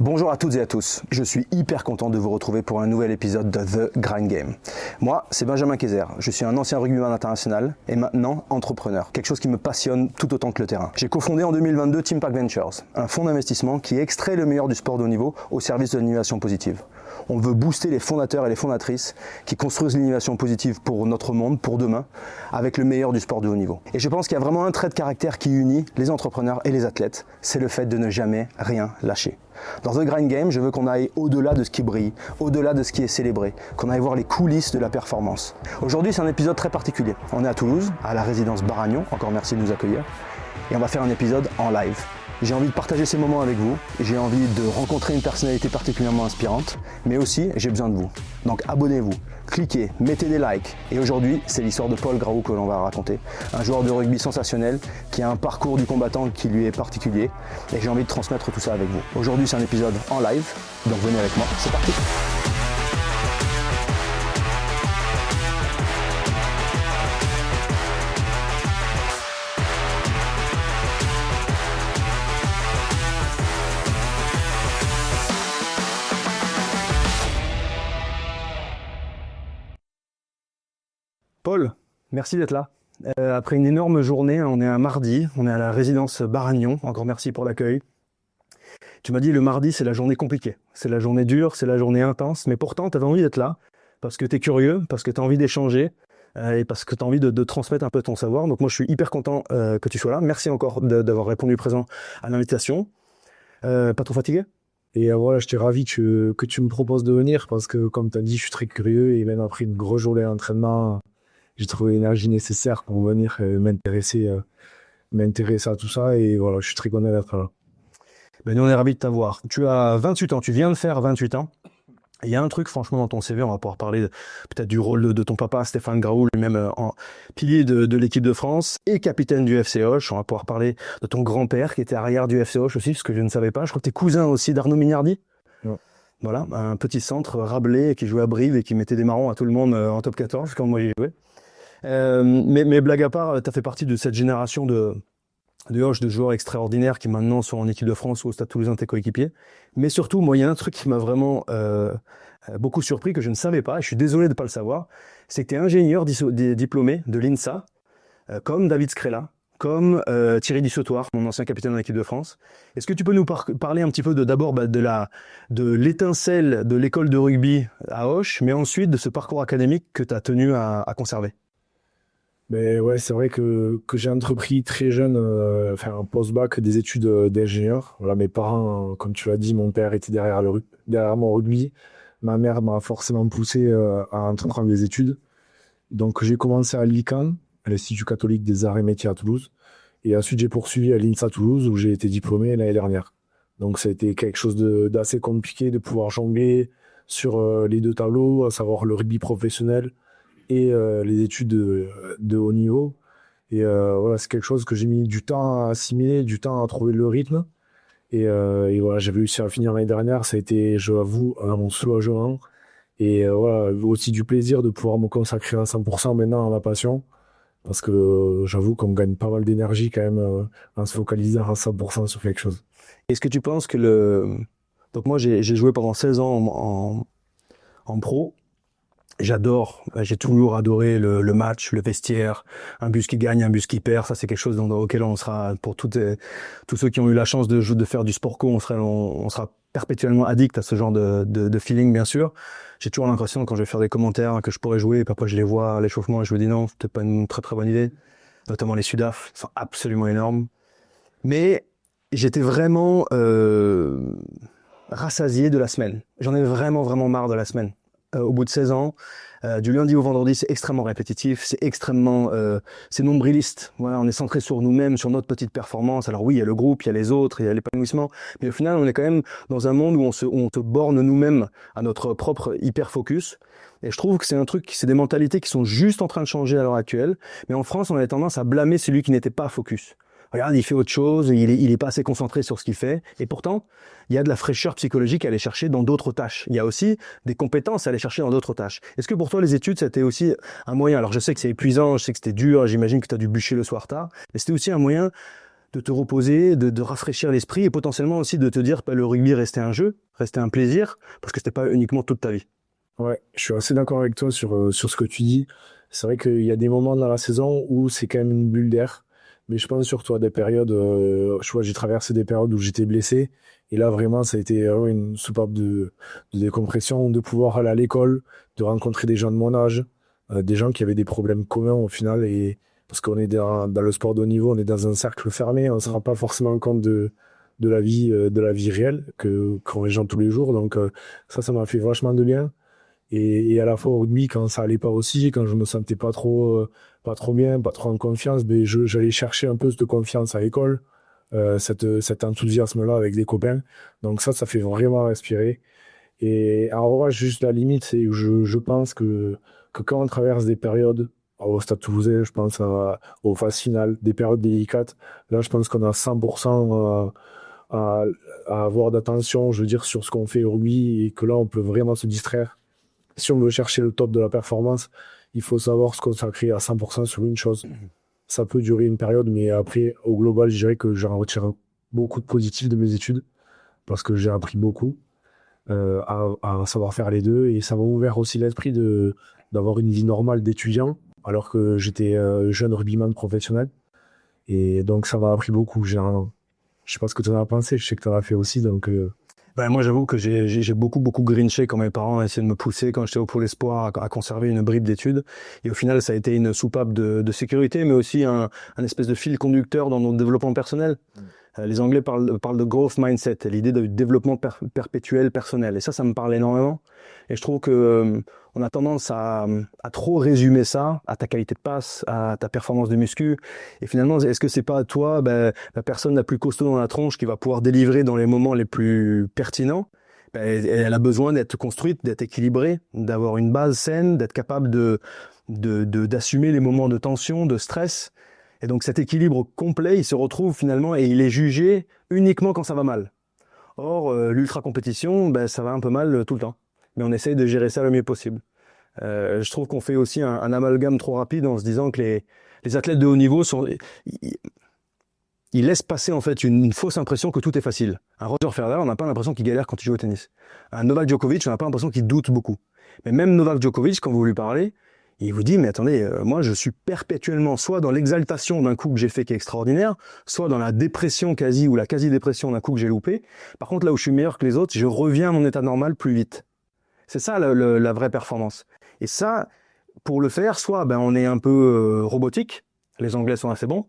Bonjour à toutes et à tous, je suis hyper content de vous retrouver pour un nouvel épisode de The Grind Game. Moi, c'est Benjamin Kayser, je suis un ancien rugbyman international et maintenant entrepreneur, quelque chose qui me passionne tout autant que le terrain. J'ai cofondé en 2022 Team Pack Ventures, un fonds d'investissement qui extrait le meilleur du sport de haut niveau au service de l'innovation positive. On veut booster les fondateurs et les fondatrices qui construisent l'innovation positive pour notre monde, pour demain, avec le meilleur du sport de haut niveau. Et je pense qu'il y a vraiment un trait de caractère qui unit les entrepreneurs et les athlètes, c'est le fait de ne jamais rien lâcher. Dans The Grind Game, je veux qu'on aille au-delà de ce qui brille, au-delà de ce qui est célébré, qu'on aille voir les coulisses de la performance. Aujourd'hui, c'est un épisode très particulier. On est à Toulouse, à la résidence Baragnon, encore merci de nous accueillir, et on va faire un épisode en live. J'ai envie de partager ces moments avec vous, j'ai envie de rencontrer une personnalité particulièrement inspirante, mais aussi j'ai besoin de vous. Donc abonnez-vous, cliquez, mettez des likes. Et aujourd'hui, c'est l'histoire de Paul Graou que l'on va raconter. Un joueur de rugby sensationnel qui a un parcours du combattant qui lui est particulier. Et j'ai envie de transmettre tout ça avec vous. Aujourd'hui, c'est un épisode en live, donc venez avec moi, c'est parti. Paul, merci d'être là. Après une énorme journée, on est un mardi, on est à la résidence Baragnon, encore merci pour l'accueil. Tu m'as dit le mardi c'est la journée compliquée, c'est la journée dure, c'est la journée intense, mais pourtant tu avais envie d'être là, parce que tu es curieux, parce que tu as envie d'échanger, et parce que tu as envie de transmettre un peu ton savoir. Donc moi je suis hyper content que tu sois là, merci encore d'avoir répondu présent à l'invitation. Pas trop fatigué ? Et voilà, j'étais ravi que tu me proposes de venir parce que, comme tu as dit, je suis très curieux et même après une grosse journée d'entraînement, j'ai trouvé l'énergie nécessaire pour venir m'intéresser à tout ça. Et voilà, je suis très content d'être là. Ben, nous, on est ravis de t'avoir. Tu as 28 ans, tu viens de faire 28 ans. Il y a un truc, franchement, dans ton CV, on va pouvoir parler peut-être du rôle de ton papa, Stéphane Graou, lui-même en pilier de l'équipe de France et capitaine du FC Auch. On va pouvoir parler de ton grand-père qui était arrière du FC Auch aussi, ce que je ne savais pas. Je crois que tu es cousin aussi d'Arnaud Mignardi. Ouais. Voilà, un petit centre Rabelais qui jouait à Brive et qui mettait des marrons à tout le monde en top 14, quand moi j'y jouais. Mais blague à part, tu as fait partie de cette génération de Auch, de joueurs extraordinaires qui maintenant sont en équipe de France ou au Stade Toulousain, tes coéquipiers. Mais surtout, moi, il y a un truc qui m'a vraiment beaucoup surpris, que je ne savais pas, et je suis désolé de ne pas le savoir, c'est que tu es ingénieur diplômé de l'INSA, comme David Scrella, comme Thierry Dussautoir, mon ancien capitaine de l'équipe de France. Est-ce que tu peux nous parler un petit peu d'abord de l'étincelle de l'école de rugby à Auch, mais ensuite de ce parcours académique que tu as tenu à conserver ? Mais ouais, c'est vrai que j'ai entrepris très jeune faire un post-bac des études d'ingénieur. Voilà, mes parents, comme tu l'as dit, mon père était derrière mon rugby. Ma mère m'a forcément poussé à entreprendre des études. Donc j'ai commencé à l'ICAN, à l'Institut catholique des arts et métiers à Toulouse. Et ensuite j'ai poursuivi à l'INSA Toulouse où j'ai été diplômé l'année dernière. Donc ça a été quelque chose d'assez compliqué de pouvoir jongler sur les deux tableaux, à savoir le rugby professionnel et les études de haut niveau. Et voilà, c'est quelque chose que j'ai mis du temps à assimiler, du temps à trouver le rythme. Et voilà, j'ai réussi à finir l'année dernière. Ça a été, je l'avoue, mon soulagement. Et voilà, aussi du plaisir de pouvoir me consacrer à 100% maintenant à ma passion. Parce que j'avoue qu'on gagne pas mal d'énergie quand même en se focalisant à 100% sur quelque chose. Est-ce que tu penses que Donc moi, j'ai joué pendant 16 ans en pro. J'adore, j'ai toujours adoré le match, le vestiaire, un bus qui gagne, un bus qui perd, ça c'est quelque chose auquel on sera, pour tous ceux qui ont eu la chance de faire du sport co, on sera perpétuellement addict à ce genre de feeling, bien sûr. J'ai toujours l'impression quand je vais faire des commentaires que je pourrais jouer, et puis après je les vois à l'échauffement et je me dis non, c'était pas une très très bonne idée. Notamment les Sudaf sont absolument énormes. Mais j'étais vraiment rassasié de la semaine. J'en ai vraiment vraiment marre de la semaine. Au bout de 16 ans, du lundi au vendredi, c'est extrêmement répétitif, c'est nombriliste. Voilà, on est centré sur nous-mêmes, sur notre petite performance. Alors oui, il y a le groupe, il y a les autres, il y a l'épanouissement, mais au final, on est quand même dans un monde où on te borne nous-mêmes à notre propre hyper-focus. Et je trouve que c'est des mentalités qui sont juste en train de changer à l'heure actuelle. Mais en France, on a tendance à blâmer celui qui n'était pas focus. Regarde, il fait autre chose, il est pas assez concentré sur ce qu'il fait. Et pourtant, il y a de la fraîcheur psychologique à aller chercher dans d'autres tâches. Il y a aussi des compétences à aller chercher dans d'autres tâches. Est-ce que pour toi, les études, c'était aussi un moyen? Alors, je sais que c'est épuisant, je sais que c'était dur, j'imagine que tu as dû bûcher le soir tard, mais c'était aussi un moyen de te reposer, de rafraîchir l'esprit et potentiellement aussi de te dire que le rugby restait un jeu, restait un plaisir, parce que c'était pas uniquement toute ta vie. Ouais, je suis assez d'accord avec toi sur ce que tu dis. C'est vrai qu'il y a des moments dans la saison où c'est quand même une bulle d'air. Mais je pense surtout à des périodes, je vois, j'ai traversé des périodes où j'étais blessé. Et là, vraiment, ça a été une soupape de décompression, de pouvoir aller à l'école, de rencontrer des gens de mon âge, des gens qui avaient des problèmes communs au final. Et parce qu'on est dans le sport de haut niveau, on est dans un cercle fermé, on ne se rend pas forcément compte de la vie réelle qu'ont les gens tous les jours. Donc, ça m'a fait vachement de bien. Et à la fois au rugby, quand ça allait pas aussi, quand je me sentais pas trop bien, pas trop en confiance, ben j'allais chercher un peu cette confiance à l'école, cet enthousiasme-là avec des copains. Donc ça fait vraiment respirer. Et en revanche, juste la limite, c'est que je pense que quand on traverse des périodes, au Stade Toulousain, je pense aux phases finales, des périodes délicates, là, je pense qu'on a 100% à, à avoir d'attention, je veux dire, sur ce qu'on fait au rugby et que là, on peut vraiment se distraire. Si on veut chercher le top de la performance, il faut savoir se consacrer à 100% sur une chose. Ça peut durer une période, mais après, au global, je dirais que j'en retire beaucoup de positifs de mes études parce que j'ai appris beaucoup à savoir faire les deux et ça m'a ouvert aussi l'esprit d'avoir une vie normale d'étudiant alors que j'étais jeune rugbyman professionnel et donc ça m'a appris beaucoup. Je sais pas ce que tu en as pensé, je sais que tu en as fait aussi, donc Ben, moi, j'avoue que j'ai beaucoup grinché quand mes parents essayaient de me pousser quand j'étais au Pôle Espoir à conserver une bribe d'études. Et au final, ça a été une soupape de sécurité, mais aussi un espèce de fil conducteur dans notre développement personnel. Les Anglais parlent de growth mindset, l'idée de développement perpétuel personnel. Et ça me parle énormément. Et je trouve que on a tendance à trop résumer ça à ta qualité de passe, à ta performance de muscu. Et finalement, est-ce que c'est pas toi, la personne la plus costaud dans la tronche qui va pouvoir délivrer dans les moments les plus pertinents? Elle a besoin d'être construite, d'être équilibrée, d'avoir une base saine, d'être capable d'assumer les moments de tension, de stress. Et donc cet équilibre complet, il se retrouve finalement et il est jugé uniquement quand ça va mal. Or, l'ultra-compétition, ça va un peu mal tout le temps. Mais on essaye de gérer ça le mieux possible. Je trouve qu'on fait aussi un amalgame trop rapide en se disant que les athlètes de haut niveau ils laissent passer en fait une fausse impression que tout est facile. Un Roger Federer, on n'a pas l'impression qu'il galère quand il joue au tennis. Un Novak Djokovic, on n'a pas l'impression qu'il doute beaucoup. Mais même Novak Djokovic, quand vous lui parlez, il vous dit, mais attendez, moi je suis perpétuellement soit dans l'exaltation d'un coup que j'ai fait qui est extraordinaire, soit dans la dépression quasi ou la quasi-dépression d'un coup que j'ai loupé. Par contre, là où je suis meilleur que les autres, je reviens à mon état normal plus vite. C'est ça la vraie performance. Et ça, pour le faire, soit on est un peu robotique, les Anglais sont assez bons,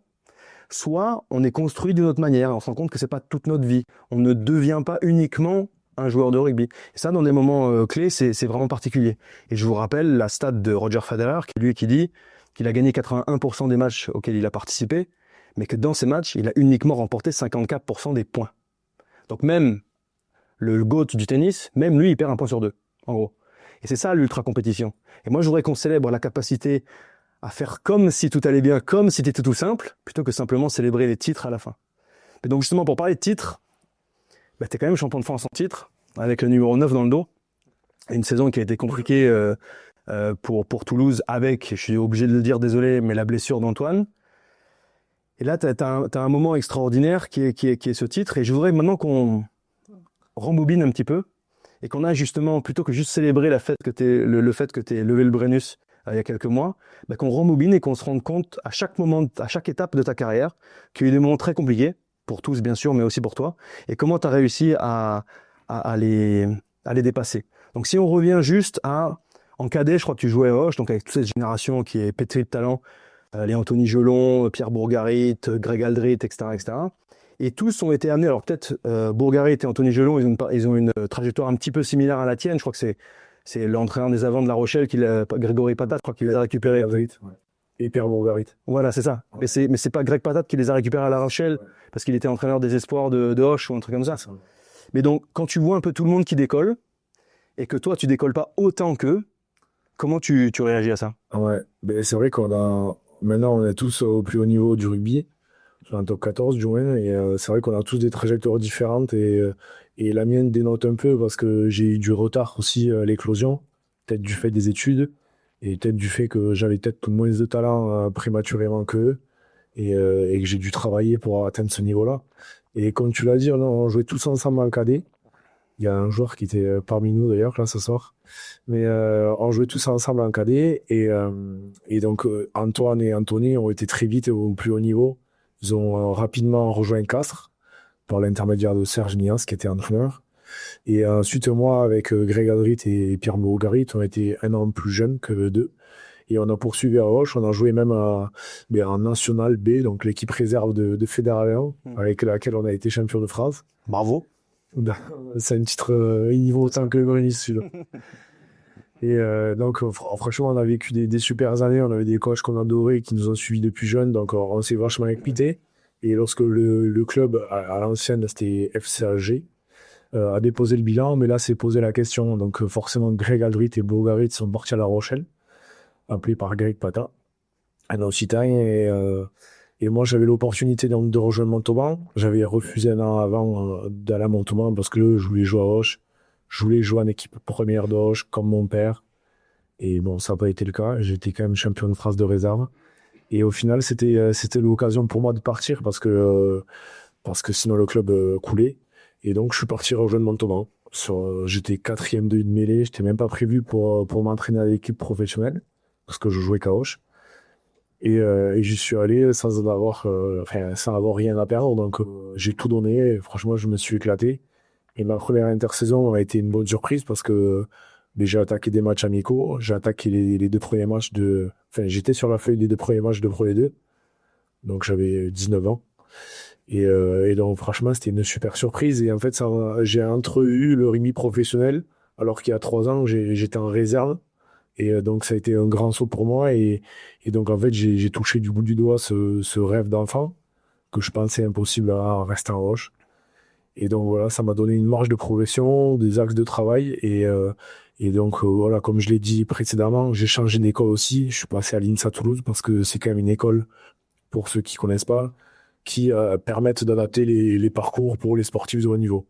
soit on est construit d'une autre manière, on se rend compte que c'est pas toute notre vie. On ne devient pas uniquement un joueur de rugby. Et ça, dans des moments clés, c'est vraiment particulier. Et je vous rappelle la stat de Roger Federer, qui dit qu'il a gagné 81% des matchs auxquels il a participé, mais que dans ces matchs, il a uniquement remporté 54% des points. Donc même le GOAT du tennis, même lui, il perd un point sur deux, en gros. Et c'est ça l'ultra-compétition. Et moi, je voudrais qu'on célèbre la capacité à faire comme si tout allait bien, comme si c'était tout simple, plutôt que simplement célébrer les titres à la fin. Et donc justement, pour parler de titres, t'es quand même champion de France en titre, avec le numéro 9 dans le dos. Une saison qui a été compliquée pour Toulouse avec, je suis obligé de le dire, désolé, mais la blessure d'Antoine. Et là, t'as un moment extraordinaire qui est ce titre. Et je voudrais maintenant qu'on rembobine un petit peu et qu'on a justement, plutôt que juste célébrer le fait que t'aies levé le Brennus il y a quelques mois, qu'on rembobine et qu'on se rende compte à chaque moment, à chaque étape de ta carrière, qu'il y a eu des moments très compliqués, pour tous bien sûr, mais aussi pour toi, et comment tu as réussi à les dépasser. Donc si on revient juste en cadet, je crois que tu jouais à Hoche, donc avec toute cette génération qui est pétrie de talent, les Anthony Gelon, Pierre Bourgarit, Greg Aldrit, etc., etc. Et tous ont été amenés, alors peut-être Bourgarit et Anthony Gelon, ils ont une trajectoire un petit peu similaire à la tienne, je crois que c'est l'entraîneur des avants de La Rochelle, Grégory Patat, je crois qu'il les a récupérés. Et Pierre Bourgarit. Voilà, c'est ça. Ouais. Mais c'est pas Greg Patat qui les a récupérés à La Rochelle, parce qu'il était entraîneur des espoirs de Hoche ou un truc comme ça. Mais donc, quand tu vois un peu tout le monde qui décolle, et que toi, tu décolles pas autant qu'eux, comment tu réagis à ça? Ouais, c'est vrai maintenant, on est tous au plus haut niveau du rugby, en top 14 du moins, et c'est vrai qu'on a tous des trajectoires différentes, et la mienne dénote un peu parce que j'ai eu du retard aussi à l'éclosion, peut-être du fait des études, et peut-être du fait que j'avais peut-être moins de talent prématurément qu'eux. et que j'ai dû travailler pour atteindre ce niveau-là. Et comme tu l'as dit, on jouait tous ensemble en cadet. Il y a un joueur qui était parmi nous d'ailleurs, là, ce soir. Mais on jouait tous ensemble en cadet. Et donc, Antoine et Anthony ont été très vite au plus haut niveau. Ils ont rapidement rejoint Castres par l'intermédiaire de Serge Nias, qui était entraîneur. Et ensuite, moi, avec Greg Adrit et Pierre Mougarit, on était un an plus jeunes que deux. Et on a poursuivi à Roche. On a joué même en National B, donc l'équipe réserve de Fédéral 1, avec laquelle on a été champion de France. Bravo. C'est un titre niveau autant que le Grenier, celui-là. Et donc, franchement, on a vécu des super années. On avait des coachs qu'on adorait qui nous ont suivis depuis jeunes. Donc, on s'est vachement écoutés. Et lorsque le club, à l'ancienne, c'était FCAG, a déposé le bilan, mais là, c'est posé la question. Donc, forcément, Greg Aldrit et Bogarit sont partis à La Rochelle, appelés par Greg Pata, un Occitan. Et moi, j'avais l'opportunité donc, de rejoindre Montauban. J'avais refusé un an avant d'aller à Montauban parce que je voulais jouer à Auch. Je voulais jouer en équipe première d'Auch, comme mon père. Et bon, ça n'a pas été le cas. J'étais quand même champion de France de réserve. Et au final, c'était l'occasion pour moi de partir parce que sinon le club coulait. Et donc, je suis parti rejoindre Montauban. J'étais quatrième de mêlée. Je n'étais même pas prévu pour m'entraîner à l'équipe professionnelle parce que je jouais qu'à Auch. Et j'y suis allé sans avoir rien à perdre. Donc, j'ai tout donné. Et franchement, je me suis éclaté. Et ma première intersaison a été une bonne surprise parce que j'ai attaqué des matchs amicaux. J'ai attaqué les deux premiers matchs j'étais sur la feuille des deux premiers matchs de Pro D2. Donc, j'avais 19 ans. Et donc, franchement, c'était une super surprise. Et en fait, j'ai entrevu le rugby professionnel alors qu'il y a 3 ans, j'étais en réserve. Et donc, ça a été un grand saut pour moi. Et donc, en fait, j'ai touché du bout du doigt ce rêve d'enfant que je pensais impossible à rester en Roche. Et donc, voilà, ça m'a donné une marge de progression, des axes de travail. Et donc, voilà, comme je l'ai dit précédemment, j'ai changé d'école aussi. Je suis passé à l'INSA Toulouse parce que c'est quand même une école, pour ceux qui connaissent pas, qui permettent d'adapter les parcours pour les sportifs de haut niveau.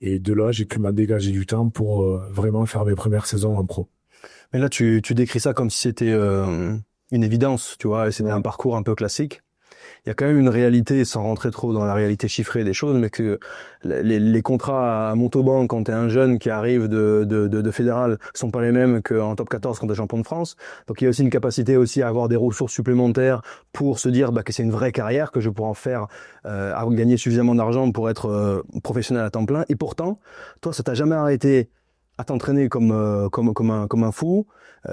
Et de là, j'ai pu m'en dégager du temps pour vraiment faire mes premières saisons en pro. Mais là, tu décris ça comme si c'était une évidence, tu vois, et c'était un parcours un peu classique. Il y a quand même une réalité, sans rentrer trop dans la réalité chiffrée des choses, mais que les contrats à Montauban, quand tu es un jeune qui arrive de fédéral, sont pas les mêmes qu'en top 14 quand tu es champion de France. Donc il y a aussi une capacité aussi à avoir des ressources supplémentaires pour se dire que c'est une vraie carrière, que je pourrais en faire, à gagner suffisamment d'argent pour être professionnel à temps plein. Et pourtant, toi, ça t'a jamais arrêté à t'entraîner comme un fou.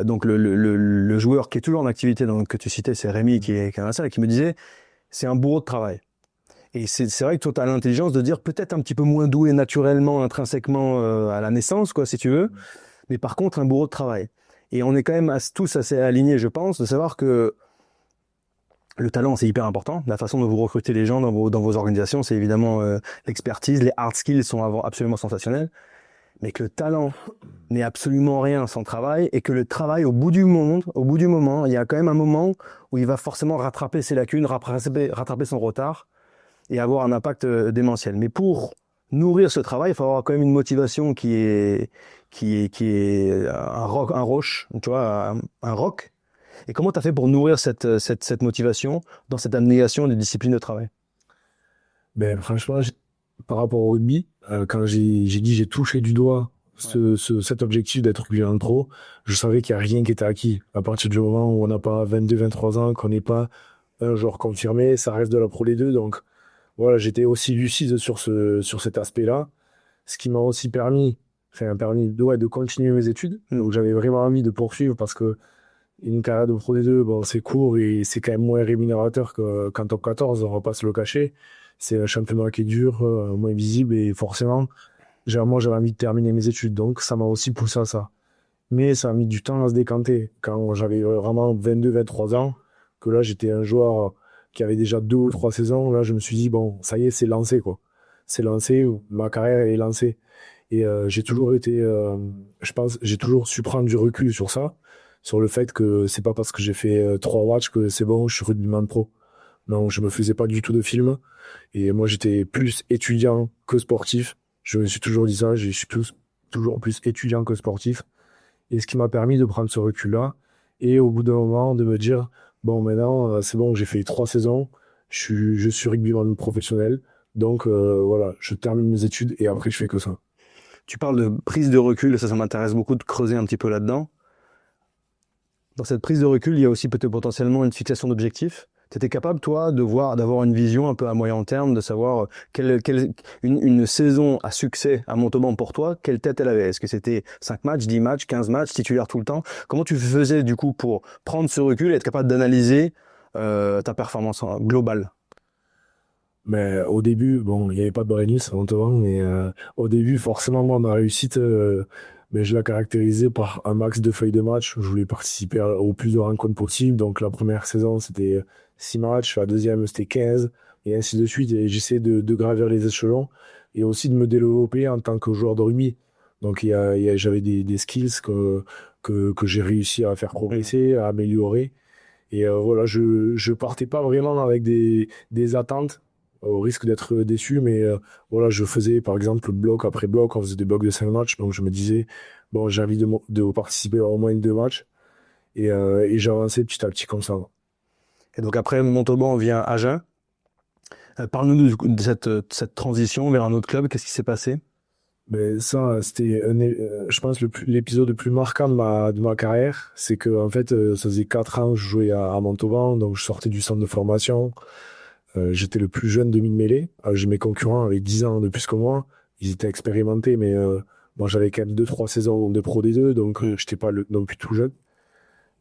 Donc le joueur qui est toujours en activité, donc, que tu citais, c'est Rémi qui est à la salle, et qui me disait c'est un bourreau de travail. Et c'est vrai que toi, tu as l'intelligence de dire peut-être un petit peu moins doué naturellement, intrinsèquement à la naissance, quoi, si tu veux, mais par contre un bourreau de travail. Et on est quand même tous assez alignés, je pense, de savoir que le talent, c'est hyper important. La façon dont vous recrutez les gens dans vos organisations, c'est évidemment l'expertise. Les hard skills sont absolument sensationnels. Mais que le talent n'est absolument rien sans travail, et que le travail, au bout du moment, il y a quand même un moment où il va forcément rattraper ses lacunes, rattraper son retard et avoir un impact démentiel. Mais pour nourrir ce travail, il faut avoir quand même une motivation qui est un roche, tu vois, un roc. Et comment tu as fait pour nourrir cette motivation dans cette abnégation des disciplines de travail? Ben, franchement, par rapport au rugby, quand j'ai touché du doigt cet objectif d'être rugbyman pro, je savais qu'il n'y a rien qui était acquis. À partir du moment où on n'a pas 22, 23 ans, qu'on n'est pas un joueur confirmé, ça reste de la Pro D2. Donc voilà, j'étais aussi lucide sur cet aspect-là. Ce qui m'a aussi permis de continuer mes études. Donc j'avais vraiment envie de poursuivre parce que une carrière de Pro D2, bon, c'est court et c'est quand même moins rémunérateur qu'en top 14, on va pas se le cacher. C'est un championnat qui est dur, moins visible, et forcément, moi j'avais envie de terminer mes études, donc ça m'a aussi poussé à ça. Mais ça a mis du temps à se décanter. Quand j'avais vraiment 22, 23 ans, que là j'étais un joueur qui avait déjà 2 ou 3 saisons, là je me suis dit, bon, ça y est, c'est lancé, quoi. C'est lancé, ma carrière est lancée. Et j'ai toujours j'ai toujours su prendre du recul sur ça, sur le fait que c'est pas parce que j'ai fait 3 matchs que c'est bon, je suis rugbyman pro. Non, je me faisais pas du tout de film. Et moi, j'étais plus étudiant que sportif. Je me suis toujours dit ça, je suis toujours plus étudiant que sportif. Et ce qui m'a permis de prendre ce recul-là. Et au bout d'un moment, de me dire, bon, maintenant, c'est bon, j'ai fait 3 saisons. je suis rugbyman professionnel. Donc voilà, je termine mes études et après je fais que ça. Tu parles de prise de recul, ça m'intéresse beaucoup de creuser un petit peu là-dedans. Dans cette prise de recul, il y a aussi peut-être potentiellement une fixation d'objectifs. Tu étais capable, toi, d'avoir une vision un peu à moyen terme, de savoir une saison à succès à Montauban pour toi, quelle tête elle avait? Est-ce que c'était 5 matchs, 10 matchs, 15 matchs, titulaire tout le temps? Comment tu faisais du coup pour prendre ce recul et être capable d'analyser ta performance globale? Mais au début, bon, il n'y avait pas de Brennus à Montauban, mais au début, forcément, moi, ma réussite, mais je la caractérisais par un max de feuilles de match. Je voulais participer au plus de rencontres possible. Donc la première saison, c'était 6 matchs, la deuxième, c'était 15, et ainsi de suite. Et j'essaie de gravir les échelons et aussi de me développer en tant que joueur de rugby. Donc j'avais des skills que j'ai réussi à faire progresser, à améliorer. Et voilà, je partais pas vraiment avec des attentes au risque d'être déçu, mais voilà, je faisais par exemple bloc après bloc, on faisait des blocs de 5 matchs, donc je me disais, bon, j'ai envie de participer à au moins 2 matchs, et j'avançais petit à petit comme ça. Et donc après Montauban, on vient à Agen. Parle-nous de cette transition vers un autre club, qu'est-ce qui s'est passé? Mais ça, c'était, je pense, l'épisode le plus marquant de ma carrière. C'est que, en fait, ça faisait 4 ans que je jouais à Montauban, donc je sortais du centre de formation. J'étais le plus jeune demi-mêlée. J'ai mes concurrents avec 10 ans de plus que moi. Ils étaient expérimentés, mais moi, j'avais quand même 2-3 saisons de Pro D2, donc j'étais pas non plus tout jeune.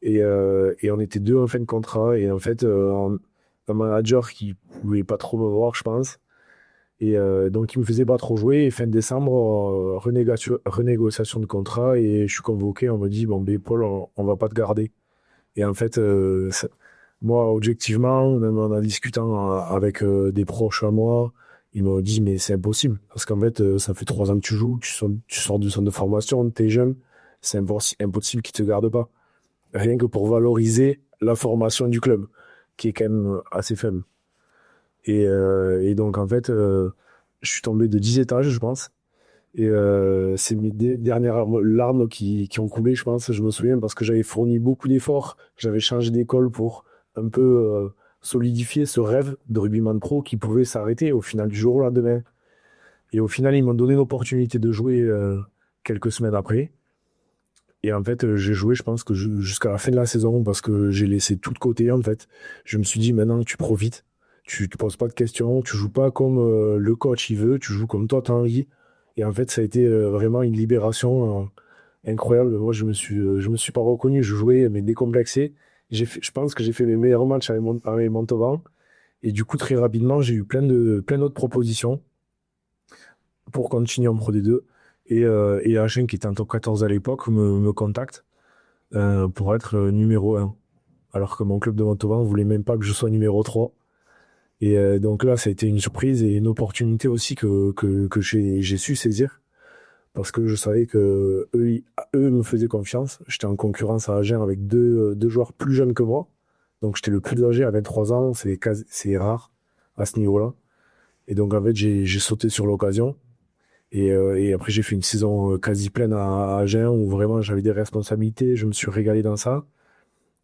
Et on était deux en fin de contrat. Et en fait, un manager qui voulait pas trop me voir, je pense. Et donc, il me faisait pas trop jouer. Et fin décembre, renégociation de contrat. Et je suis convoqué. On me dit, bon, ben, Paul, on va pas te garder. Et en fait, moi, objectivement, même en discutant avec des proches à moi, ils m'ont dit, mais c'est impossible. Parce qu'en fait, ça fait 3 ans que tu joues, tu sors du centre de formation, tu es jeune. C'est impossible qu'ils te gardent pas. Rien que pour valoriser la formation du club, qui est quand même assez faible. Et donc, en fait, je suis tombé de 10 étages, je pense. Et c'est mes dernières larmes qui ont coulé, je pense. Je me souviens parce que j'avais fourni beaucoup d'efforts. J'avais changé d'école pour un peu solidifier ce rêve de rugbyman pro qui pouvait s'arrêter au final du jour au lendemain. Et au final, ils m'ont donné l'opportunité de jouer quelques semaines après. Et en fait, j'ai joué, je pense que jusqu'à la fin de la saison parce que j'ai laissé tout de côté, en fait. Je me suis dit, maintenant, tu profites. Tu te poses pas de questions. Tu joues pas comme le coach il veut. Tu joues comme toi, t'as envie. Et en fait, ça a été vraiment une libération incroyable. Moi, je me suis pas reconnu. Je jouais, mais décomplexé. Je pense que j'ai fait mes meilleurs matchs avec Montauban. Et du coup, très rapidement, j'ai eu plein d'autres propositions pour continuer en Pro D2. Et Agen, qui était en top 14 à l'époque, me contacte pour être numéro 1. Alors que mon club de Montauban ne voulait même pas que je sois numéro 3. Et donc là, ça a été une surprise et une opportunité aussi que j'ai su saisir. Parce que je savais que eux me faisaient confiance. J'étais en concurrence à Agen avec deux joueurs plus jeunes que moi. Donc j'étais le plus âgé à 23 ans. C'est rare à ce niveau-là. Et donc en fait, j'ai sauté sur l'occasion. Et après, j'ai fait une saison quasi pleine à Agen où vraiment j'avais des responsabilités. Je me suis régalé dans ça.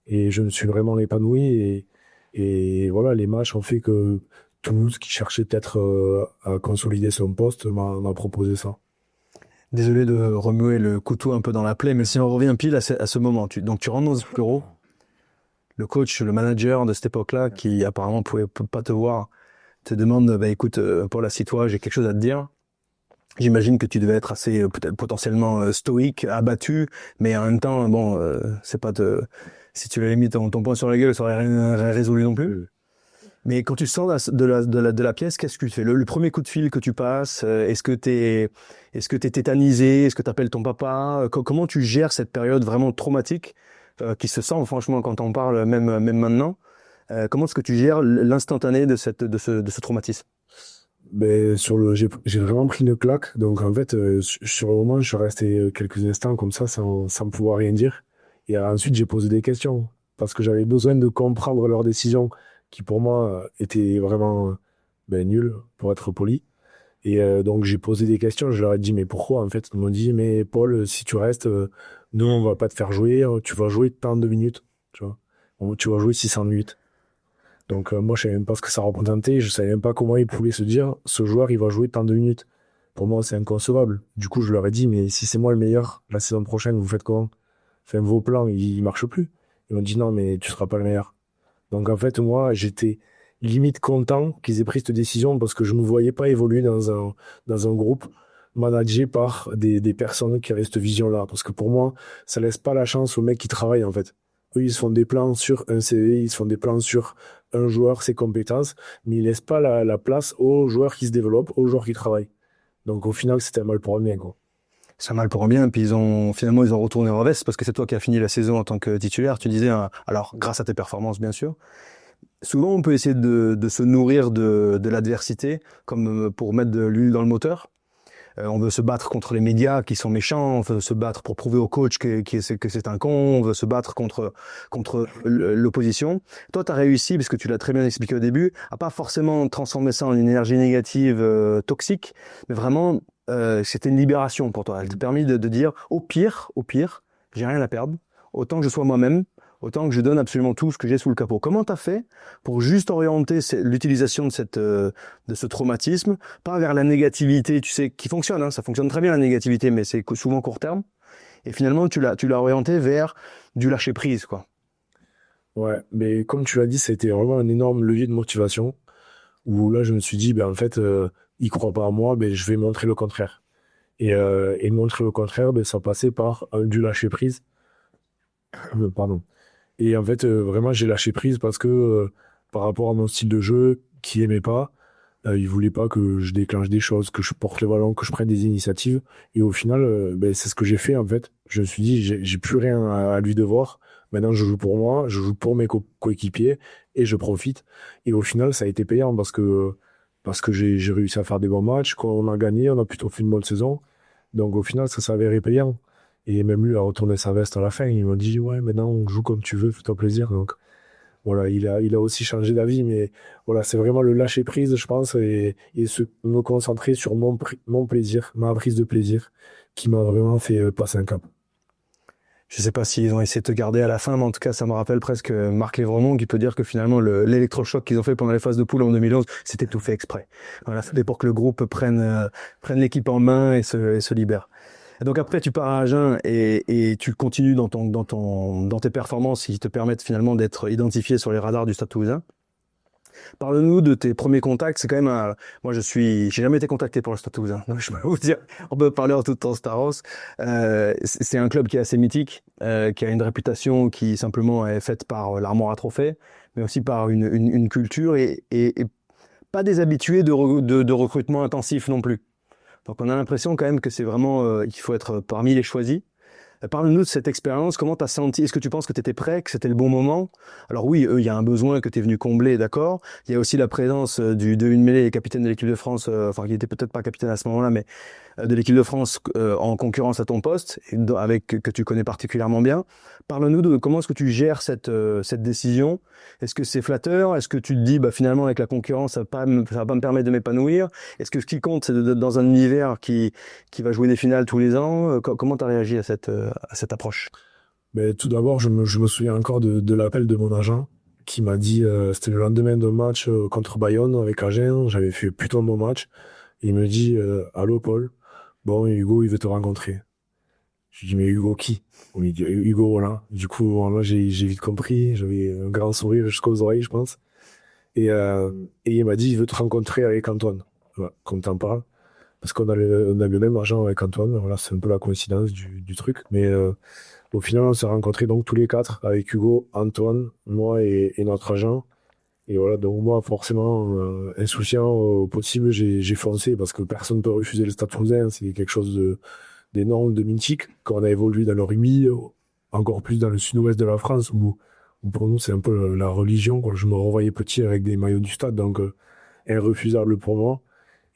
Et je me suis vraiment épanoui. Et voilà, les matchs ont fait que Toulouse, qui cherchait peut-être à consolider son poste, m'a proposé ça. Désolé de remuer le couteau un peu dans la plaie, mais si on revient pile à ce moment, donc tu rentres dans ce bureau, le coach, le manager de cette époque-là, qui apparemment pouvait pas te voir, te demande, bah, écoute, Paul, assis-toi, j'ai quelque chose à te dire. J'imagine que tu devais être assez peut-être potentiellement stoïque, abattu, mais en même temps, bon, c'est pas si tu l'avais mis ton poing sur la gueule, ça aurait rien résolu non plus. Mais quand tu sors de la pièce, qu'est-ce que tu fais? Le premier coup de fil que tu passes, est-ce que t'es tétanisé? Est-ce que tu appelles ton papa? Comment tu gères cette période vraiment traumatique qui se sent franchement quand on parle, même maintenant? Comment est-ce que tu gères l'instantané de ce traumatisme? Ben, j'ai vraiment pris une claque. Donc, en fait, sur le moment, je suis resté quelques instants comme ça, sans pouvoir rien dire. Et ensuite, j'ai posé des questions. Parce que j'avais besoin de comprendre leurs décisions, qui pour moi étaient vraiment nulles, pour être poli. Et donc, j'ai posé des questions. Je leur ai dit, mais pourquoi? En fait, ils m'ont dit, mais Paul, si tu restes, nous, on va pas te faire jouer. Tu vas jouer pendant 2 minutes. Tu vois. Tu vas jouer 600 minutes. Donc moi, je savais même pas ce que ça représentait. Je savais même pas comment ils pouvaient se dire, ce joueur, il va jouer tant de minutes. Pour moi, c'est inconcevable. Du coup, je leur ai dit, mais si c'est moi le meilleur la saison prochaine, vous faites comment? Enfin, vos plans, ils marchent plus. Ils m'ont dit, non, mais tu seras pas le meilleur. Donc en fait, moi, j'étais limite content qu'ils aient pris cette décision parce que je ne me voyais pas évoluer dans un groupe managé par des personnes qui avaient cette vision-là. Parce que pour moi, ça laisse pas la chance aux mecs qui travaillent, en fait. Eux, ils se font des plans sur un CV, ils se font des plans sur un joueur, ses compétences, mais ils laissent pas la place aux joueurs qui se développent, aux joueurs qui travaillent. Donc au final, c'était un mal pour un bien, quoi. C'est un mal pour un bien, puis finalement ils ont retourné en veste parce que c'est toi qui as fini la saison en tant que titulaire. Tu disais, hein, alors grâce à tes performances bien sûr. Souvent on peut essayer de se nourrir de l'adversité comme pour mettre de l'huile dans le moteur. On veut se battre contre les médias qui sont méchants, on veut se battre pour prouver au coach que c'est un con, on veut se battre contre l'opposition. Toi, tu as réussi, parce que tu l'as très bien expliqué au début, à pas forcément transformer ça en une énergie négative toxique, mais vraiment, c'était une libération pour toi. Elle t'a permis de dire, au pire, j'ai rien à perdre, autant que je sois moi-même, autant que je donne absolument tout ce que j'ai sous le capot. Comment tu as fait pour juste orienter l'utilisation de ce traumatisme, pas vers la négativité, tu sais, qui fonctionne, hein, ça fonctionne très bien la négativité, mais c'est souvent court terme. Et finalement, tu l'as orienté vers du lâcher prise, quoi. Ouais, mais comme tu l'as dit, c'était vraiment un énorme levier de motivation où là, je me suis dit, ben, en fait, il croit pas à moi, ben, je vais montrer le contraire. Et montrer le contraire, ben, ça passait par du lâcher prise. Pardon. Et en fait, vraiment, j'ai lâché prise parce que par rapport à mon style de jeu, qui aimait pas, il voulait pas que je déclenche des choses, que je porte le ballon, que je prenne des initiatives. Et au final, ben, c'est ce que j'ai fait en fait. Je me suis dit, j'ai plus rien à lui devoir. Maintenant, je joue pour moi, je joue pour mes coéquipiers et je profite. Et au final, ça a été payant parce que j'ai réussi à faire des bons matchs. Quand on a gagné, on a plutôt fait une bonne saison. Donc au final, ça s'est avéré payant. Et même lui a retourné sa veste à la fin. Il m'a dit, ouais, maintenant on joue comme tu veux, fais-toi plaisir. Donc voilà, il a aussi changé d'avis. Mais voilà, c'est vraiment le lâcher prise, je pense, et me concentrer sur mon plaisir, ma prise de plaisir, qui m'a vraiment fait passer un cap. Je sais pas s'ils ont essayé de te garder à la fin, mais en tout cas, ça me rappelle presque Marc Lévremont qui peut dire que finalement, l'électrochoc qu'ils ont fait pendant les phases de poule en 2011, c'était tout fait exprès. Voilà, c'était pour que le groupe prenne l'équipe en main et se libère. Et donc après, tu pars à Agen et tu continues dans tes performances qui te permettent finalement d'être identifié sur les radars du Stade Toulousain. Parle-nous de tes premiers contacts. C'est quand même moi, j'ai jamais été contacté pour le Stade Toulousain. Donc, je peux vous dire, on peut parler en toute transparence. C'est un club qui est assez mythique, qui a une réputation qui simplement est faite par l'armoire à trophées, mais aussi par une culture et pas des habitués de recrutement intensif non plus. Donc, on a l'impression quand même que c'est vraiment, il faut être parmi les choisis. Parle-nous de cette expérience, comment tu as senti, est-ce que tu penses que tu étais prêt, que c'était le bon moment? Alors oui, il y a un besoin que tu es venu combler, d'accord. Il y a aussi la présence de Hunmele, capitaine de l'équipe de France, enfin qui était peut-être pas capitaine à ce moment-là, mais de l'équipe de France en concurrence à ton poste, que tu connais particulièrement bien. Parle-nous de comment est-ce que tu gères cette décision. Est-ce que c'est flatteur? Est-ce que tu te dis, bah, finalement, avec la concurrence, ça va pas me permettre de m'épanouir? Est-ce que ce qui compte, c'est d'être dans un univers qui va jouer des finales tous les ans? Comment tu as réagi à cette approche? Mais tout d'abord, je me souviens encore de l'appel de mon agent qui m'a dit, c'était le lendemain d'un match contre Bayonne avec Agen, j'avais fait plutôt un bon match. Et il me dit, allô Paul, bon, Hugo, il veut te rencontrer. Je lui dis, mais Hugo qui? Il me dit, Hugo, voilà. Du coup, bon, là, j'ai vite compris, j'avais un grand sourire jusqu'aux oreilles, je pense. Et il m'a dit, il veut te rencontrer avec Antoine. Voilà, comme t'en parles. Parce qu'on a le même agent avec Antoine. Voilà, c'est un peu la coïncidence du truc. Mais au final, on s'est rencontrés donc tous les quatre avec Hugo, Antoine, moi et notre agent. Et voilà, donc moi, forcément, insouciant au possible, j'ai foncé parce que personne ne peut refuser le Stade Toulousain. C'est quelque chose d'énorme, de mythique. Quand on a évolué dans le rugby, encore plus dans le sud-ouest de la France, où pour nous, c'est un peu la religion, quoi. Je me revoyais petit avec des maillots du stade, donc irrefusable pour moi.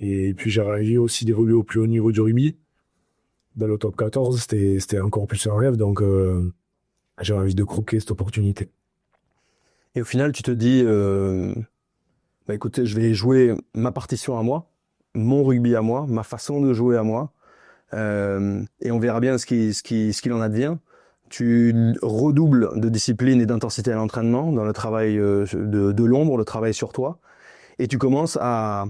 Et puis j'ai envie aussi d'évoluer au plus haut niveau du rugby. Dans le top 14, c'était encore plus un rêve, donc j'ai envie de croquer cette opportunité. Et au final, tu te dis, bah écoutez, je vais jouer ma partition à moi, mon rugby à moi, ma façon de jouer à moi, et on verra bien ce qu'il en advient. tu redoubles de discipline et d'intensité à l'entraînement, dans le travail de l'ombre, le travail sur toi, et tu commences à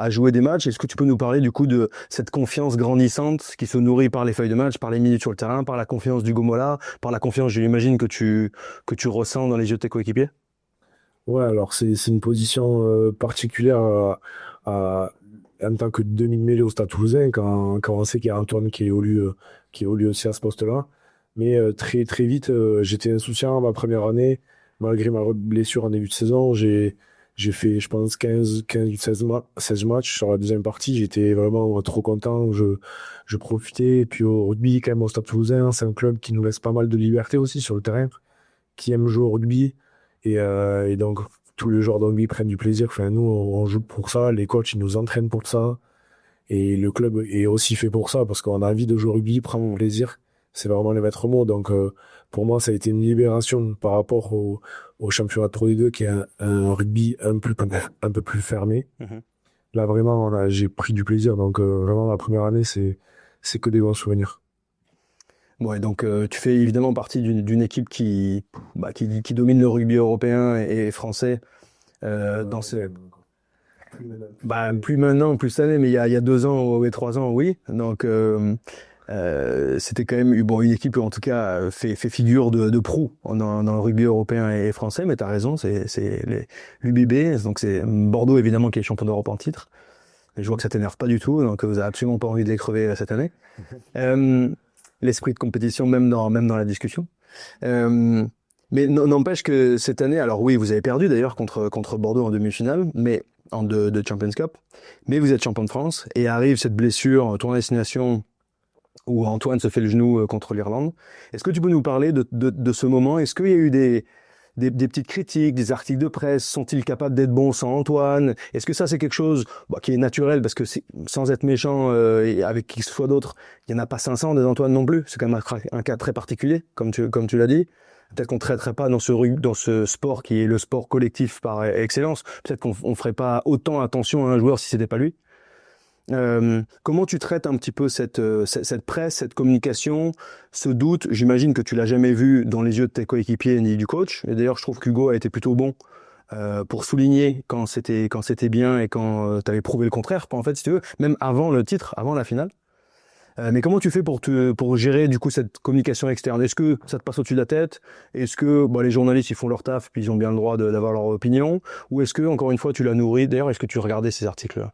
jouer des matchs. Est-ce que tu peux nous parler du coup de cette confiance grandissante qui se nourrit par les feuilles de match, par les minutes sur le terrain, par la confiance du Gomola, par la confiance, je l'imagine, que tu ressens dans les yeux de tes coéquipiers? Ouais, alors c'est une position particulière en tant que demi-mêlée au Stade Toulousain, quand on sait qu'il y a Antoine qui évolue aussi à ce poste-là. Mais très très vite, j'étais insouciant ma première année. Malgré ma blessure en début de saison, j'ai fait, je pense, 16 matchs sur la deuxième partie. J'étais vraiment trop content. Je profitais. Et puis au rugby, quand même, au Stade Toulousain, c'est un club qui nous laisse pas mal de liberté aussi sur le terrain, qui aime jouer au rugby. Et donc, tous les joueurs de rugby prennent du plaisir. Enfin, nous, on joue pour ça. Les coachs, ils nous entraînent pour ça. Et le club est aussi fait pour ça, parce qu'on a envie de jouer au rugby, prendre plaisir. C'est vraiment les maîtres mots. Donc, pour moi, ça a été une libération par rapport au championnat de Pro D2, qui est un rugby un peu plus fermé. Mhm. Là, vraiment, j'ai pris du plaisir. Donc, vraiment, la première année, c'est que des bons souvenirs. Bon, et donc tu fais évidemment partie d'une équipe qui domine le rugby européen et français dans ce... plus maintenant, plus cette année, mais il y a 2 ans et 3 ans, oui. Donc c'était quand même une équipe en tout cas fait figure de proue dans le rugby européen et français. Mais tu as raison, c'est l'UBB, donc c'est Bordeaux évidemment qui est champion d'Europe en titre. Et je vois que ça t'énerve pas du tout, donc vous avez absolument pas envie de les crever cette année. L'esprit de compétition même dans la discussion. Mais n'empêche que cette année, alors oui, vous avez perdu d'ailleurs contre Bordeaux en demi-finale, mais de Champions Cup, mais vous êtes champion de France et arrive cette blessure, tournoi destination où Antoine se fait le genou contre l'Irlande. Est-ce que tu peux nous parler de ce moment? Est-ce qu'il y a eu des petites critiques, des articles de presse? Sont-ils capables d'être bons sans Antoine? Est-ce que ça, c'est quelque chose qui est naturel? Parce que sans être méchant et avec qui que ce soit d'autre, il n'y en a pas 500 des Antoine non plus. C'est quand même un cas très particulier, comme tu l'as dit. Peut-être qu'on ne traiterait pas dans ce sport qui est le sport collectif par excellence. Peut-être qu'on ne ferait pas autant attention à un joueur si c'était pas lui. Comment tu traites un petit peu cette presse, cette communication, ce doute? J'imagine que tu l'as jamais vu dans les yeux de tes coéquipiers ni du coach. Et d'ailleurs, je trouve qu'Hugo a été plutôt bon pour souligner quand c'était bien et quand tu avais prouvé le contraire. En fait, si tu veux, même avant le titre, avant la finale. Mais comment tu fais pour gérer du coup cette communication externe? Est-ce que ça te passe au-dessus de la tête? Est-ce que les journalistes ils font leur taf puis ils ont bien le droit d'avoir leur opinion? Ou est-ce que encore une fois tu la nourris? D'ailleurs, est-ce que tu regardais ces articles-là?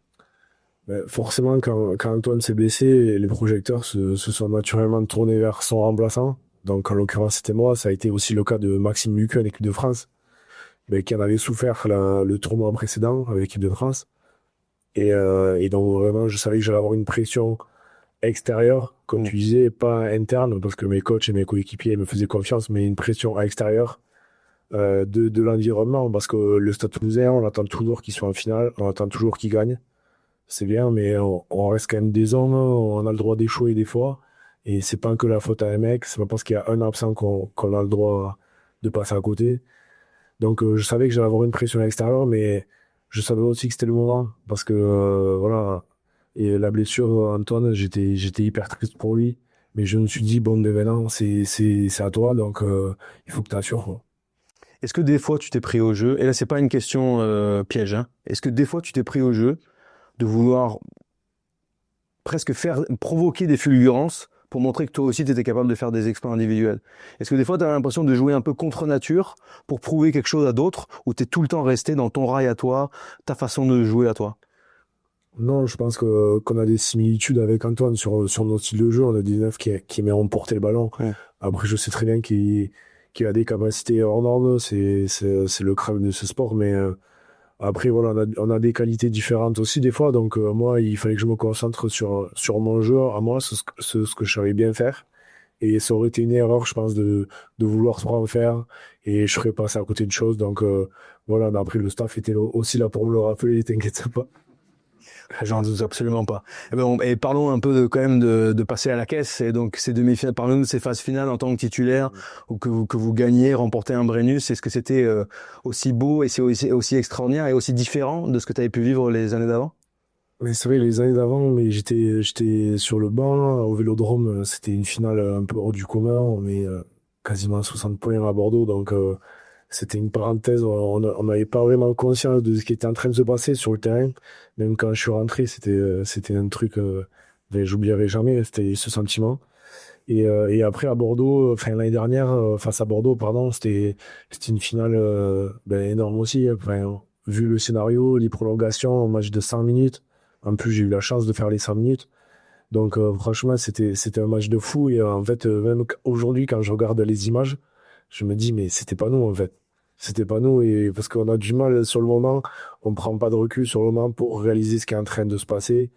Forcément, quand Antoine s'est blessé, les projecteurs se sont naturellement tournés vers son remplaçant. Donc, en l'occurrence, c'était moi. Ça a été aussi le cas de Maxime Luque en équipe de France, qui en avait souffert le tournoi précédent avec l'équipe de France. Et donc, vraiment, je savais que j'allais avoir une pression extérieure, comme tu disais, pas interne, parce que mes coachs et mes coéquipiers me faisaient confiance, mais une pression extérieure de l'environnement, parce que le Stade Toulousain, on attend toujours qu'ils soient en finale, on attend toujours qu'ils gagnent. C'est bien, mais on reste quand même des hommes, on a le droit d'échouer des fois, et c'est pas que la faute à un mec, c'est pas parce qu'il y a un absent qu'on a le droit de passer à côté. Donc je savais que j'allais avoir une pression extérieure, mais je savais aussi que c'était le moment, parce que voilà, et la blessure, Antoine, j'étais hyper triste pour lui, mais je me suis dit, bon, maintenant, c'est à toi, donc il faut que tu assures, quoi. Est-ce que des fois tu t'es pris au jeu, et là c'est pas une question piège, hein, est-ce que des fois tu t'es pris au jeu de vouloir presque provoquer des fulgurances pour montrer que toi aussi tu étais capable de faire des exploits individuels? Est-ce que des fois tu as l'impression de jouer un peu contre nature pour prouver quelque chose à d'autres, ou tu es tout le temps resté dans ton rail à toi, ta façon de jouer à toi? Non, je pense qu'on a des similitudes avec Antoine sur notre style de jeu. On a des neufs qui aiment emporter le ballon. Ouais. Après, je sais très bien qu'il a des capacités hors normes. C'est le crème de ce sport. Mais après, voilà, on a des qualités différentes aussi des fois. Donc, moi, il fallait que je me concentre sur mon jeu, à moi, ce que je savais bien faire. Et ça aurait été une erreur, je pense, de vouloir trop en faire. Et je serais passé à côté de choses. Donc, voilà, mais après, le staff était aussi là pour me le rappeler, t'inquiète pas. J'en doute absolument pas. Et parlons un peu quand même de passer à la caisse. Et donc ces demi-finales, parlons de ces phases finales en tant que titulaire, ou que vous gagnez, remportez un Brennus. Est-ce que c'était aussi beau et c'est aussi extraordinaire et aussi différent de ce que tu avais pu vivre les années d'avant? Mais c'est vrai, les années d'avant, mais j'étais sur le banc, au Vélodrome, c'était une finale un peu hors du commun, on met quasiment 60 points à Bordeaux, donc c'était une parenthèse, on n'avait pas vraiment conscience de ce qui était en train de se passer sur le terrain. Même quand je suis rentré, c'était un truc, ben, j'oublierai jamais, c'était ce sentiment. Et après à Bordeaux, enfin l'année dernière, face à Bordeaux, pardon, c'était une finale ben, énorme aussi. Enfin, vu le scénario, les prolongations, un match de 100 minutes. En plus, j'ai eu la chance de faire les 100 minutes. Donc franchement, c'était un match de fou. Et en fait, même aujourd'hui, quand je regarde les images, je me dis, mais c'était pas nous en fait. C'était pas nous. Et parce qu'on a du mal sur le moment, on prend pas de recul sur le moment pour réaliser ce qui est en train de se passer,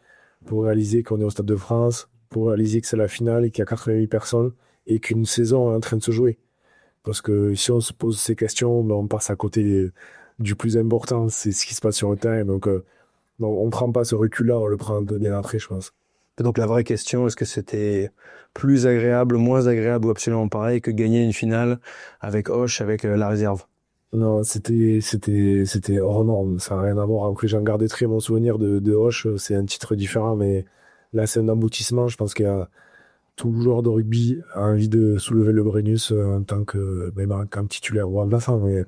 pour réaliser qu'on est au Stade de France, pour réaliser que c'est la finale et qu'il y a 88 personnes et qu'une saison est en train de se jouer. Parce que si on se pose ces questions, ben, on passe à côté du plus important, c'est ce qui se passe sur le terrain. Donc, non, on prend pas ce recul-là, on le prend bien après, je pense. Donc la vraie question, est-ce que c'était plus agréable, moins agréable ou absolument pareil que gagner une finale avec Hoche, avec la réserve? Non, c'était hors norme. Ça n'a rien à voir. Après, j'en gardais très bon souvenir de Hoche. C'est un titre différent, mais là, c'est un aboutissement. Je pense qu'il y a tout joueur de rugby a envie de soulever le Brennus en tant que, même comme titulaire ou remplaçant, mais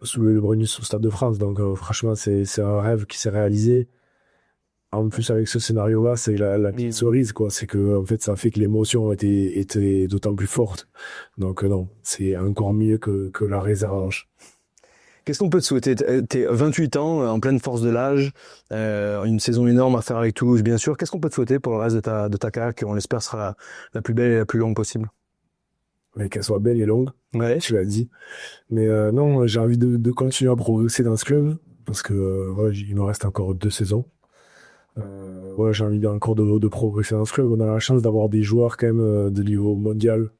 soulever le Brennus au Stade de France. Donc, franchement, c'est un rêve qui s'est réalisé. En plus, avec ce scénario-là, c'est la petite cerise, quoi. C'est que, en fait, ça fait que l'émotion était d'autant plus forte. Donc, non, c'est encore mieux que la réserve. Qu'est-ce qu'on peut te souhaiter? T'es 28 ans, en pleine force de l'âge, une saison énorme à faire avec Toulouse, bien sûr. Qu'est-ce qu'on peut te souhaiter pour le reste de ta carrière, qui, on l'espère, sera la plus belle et la plus longue possible? Mais qu'elle soit belle et longue, Ouais. tu l'as dit. Mais non, j'ai envie de continuer à progresser dans ce club, parce que ouais, il me reste encore 2 saisons. Ouais, j'ai envie encore de progresser dans ce club. On a la chance d'avoir des joueurs quand même de niveau mondial.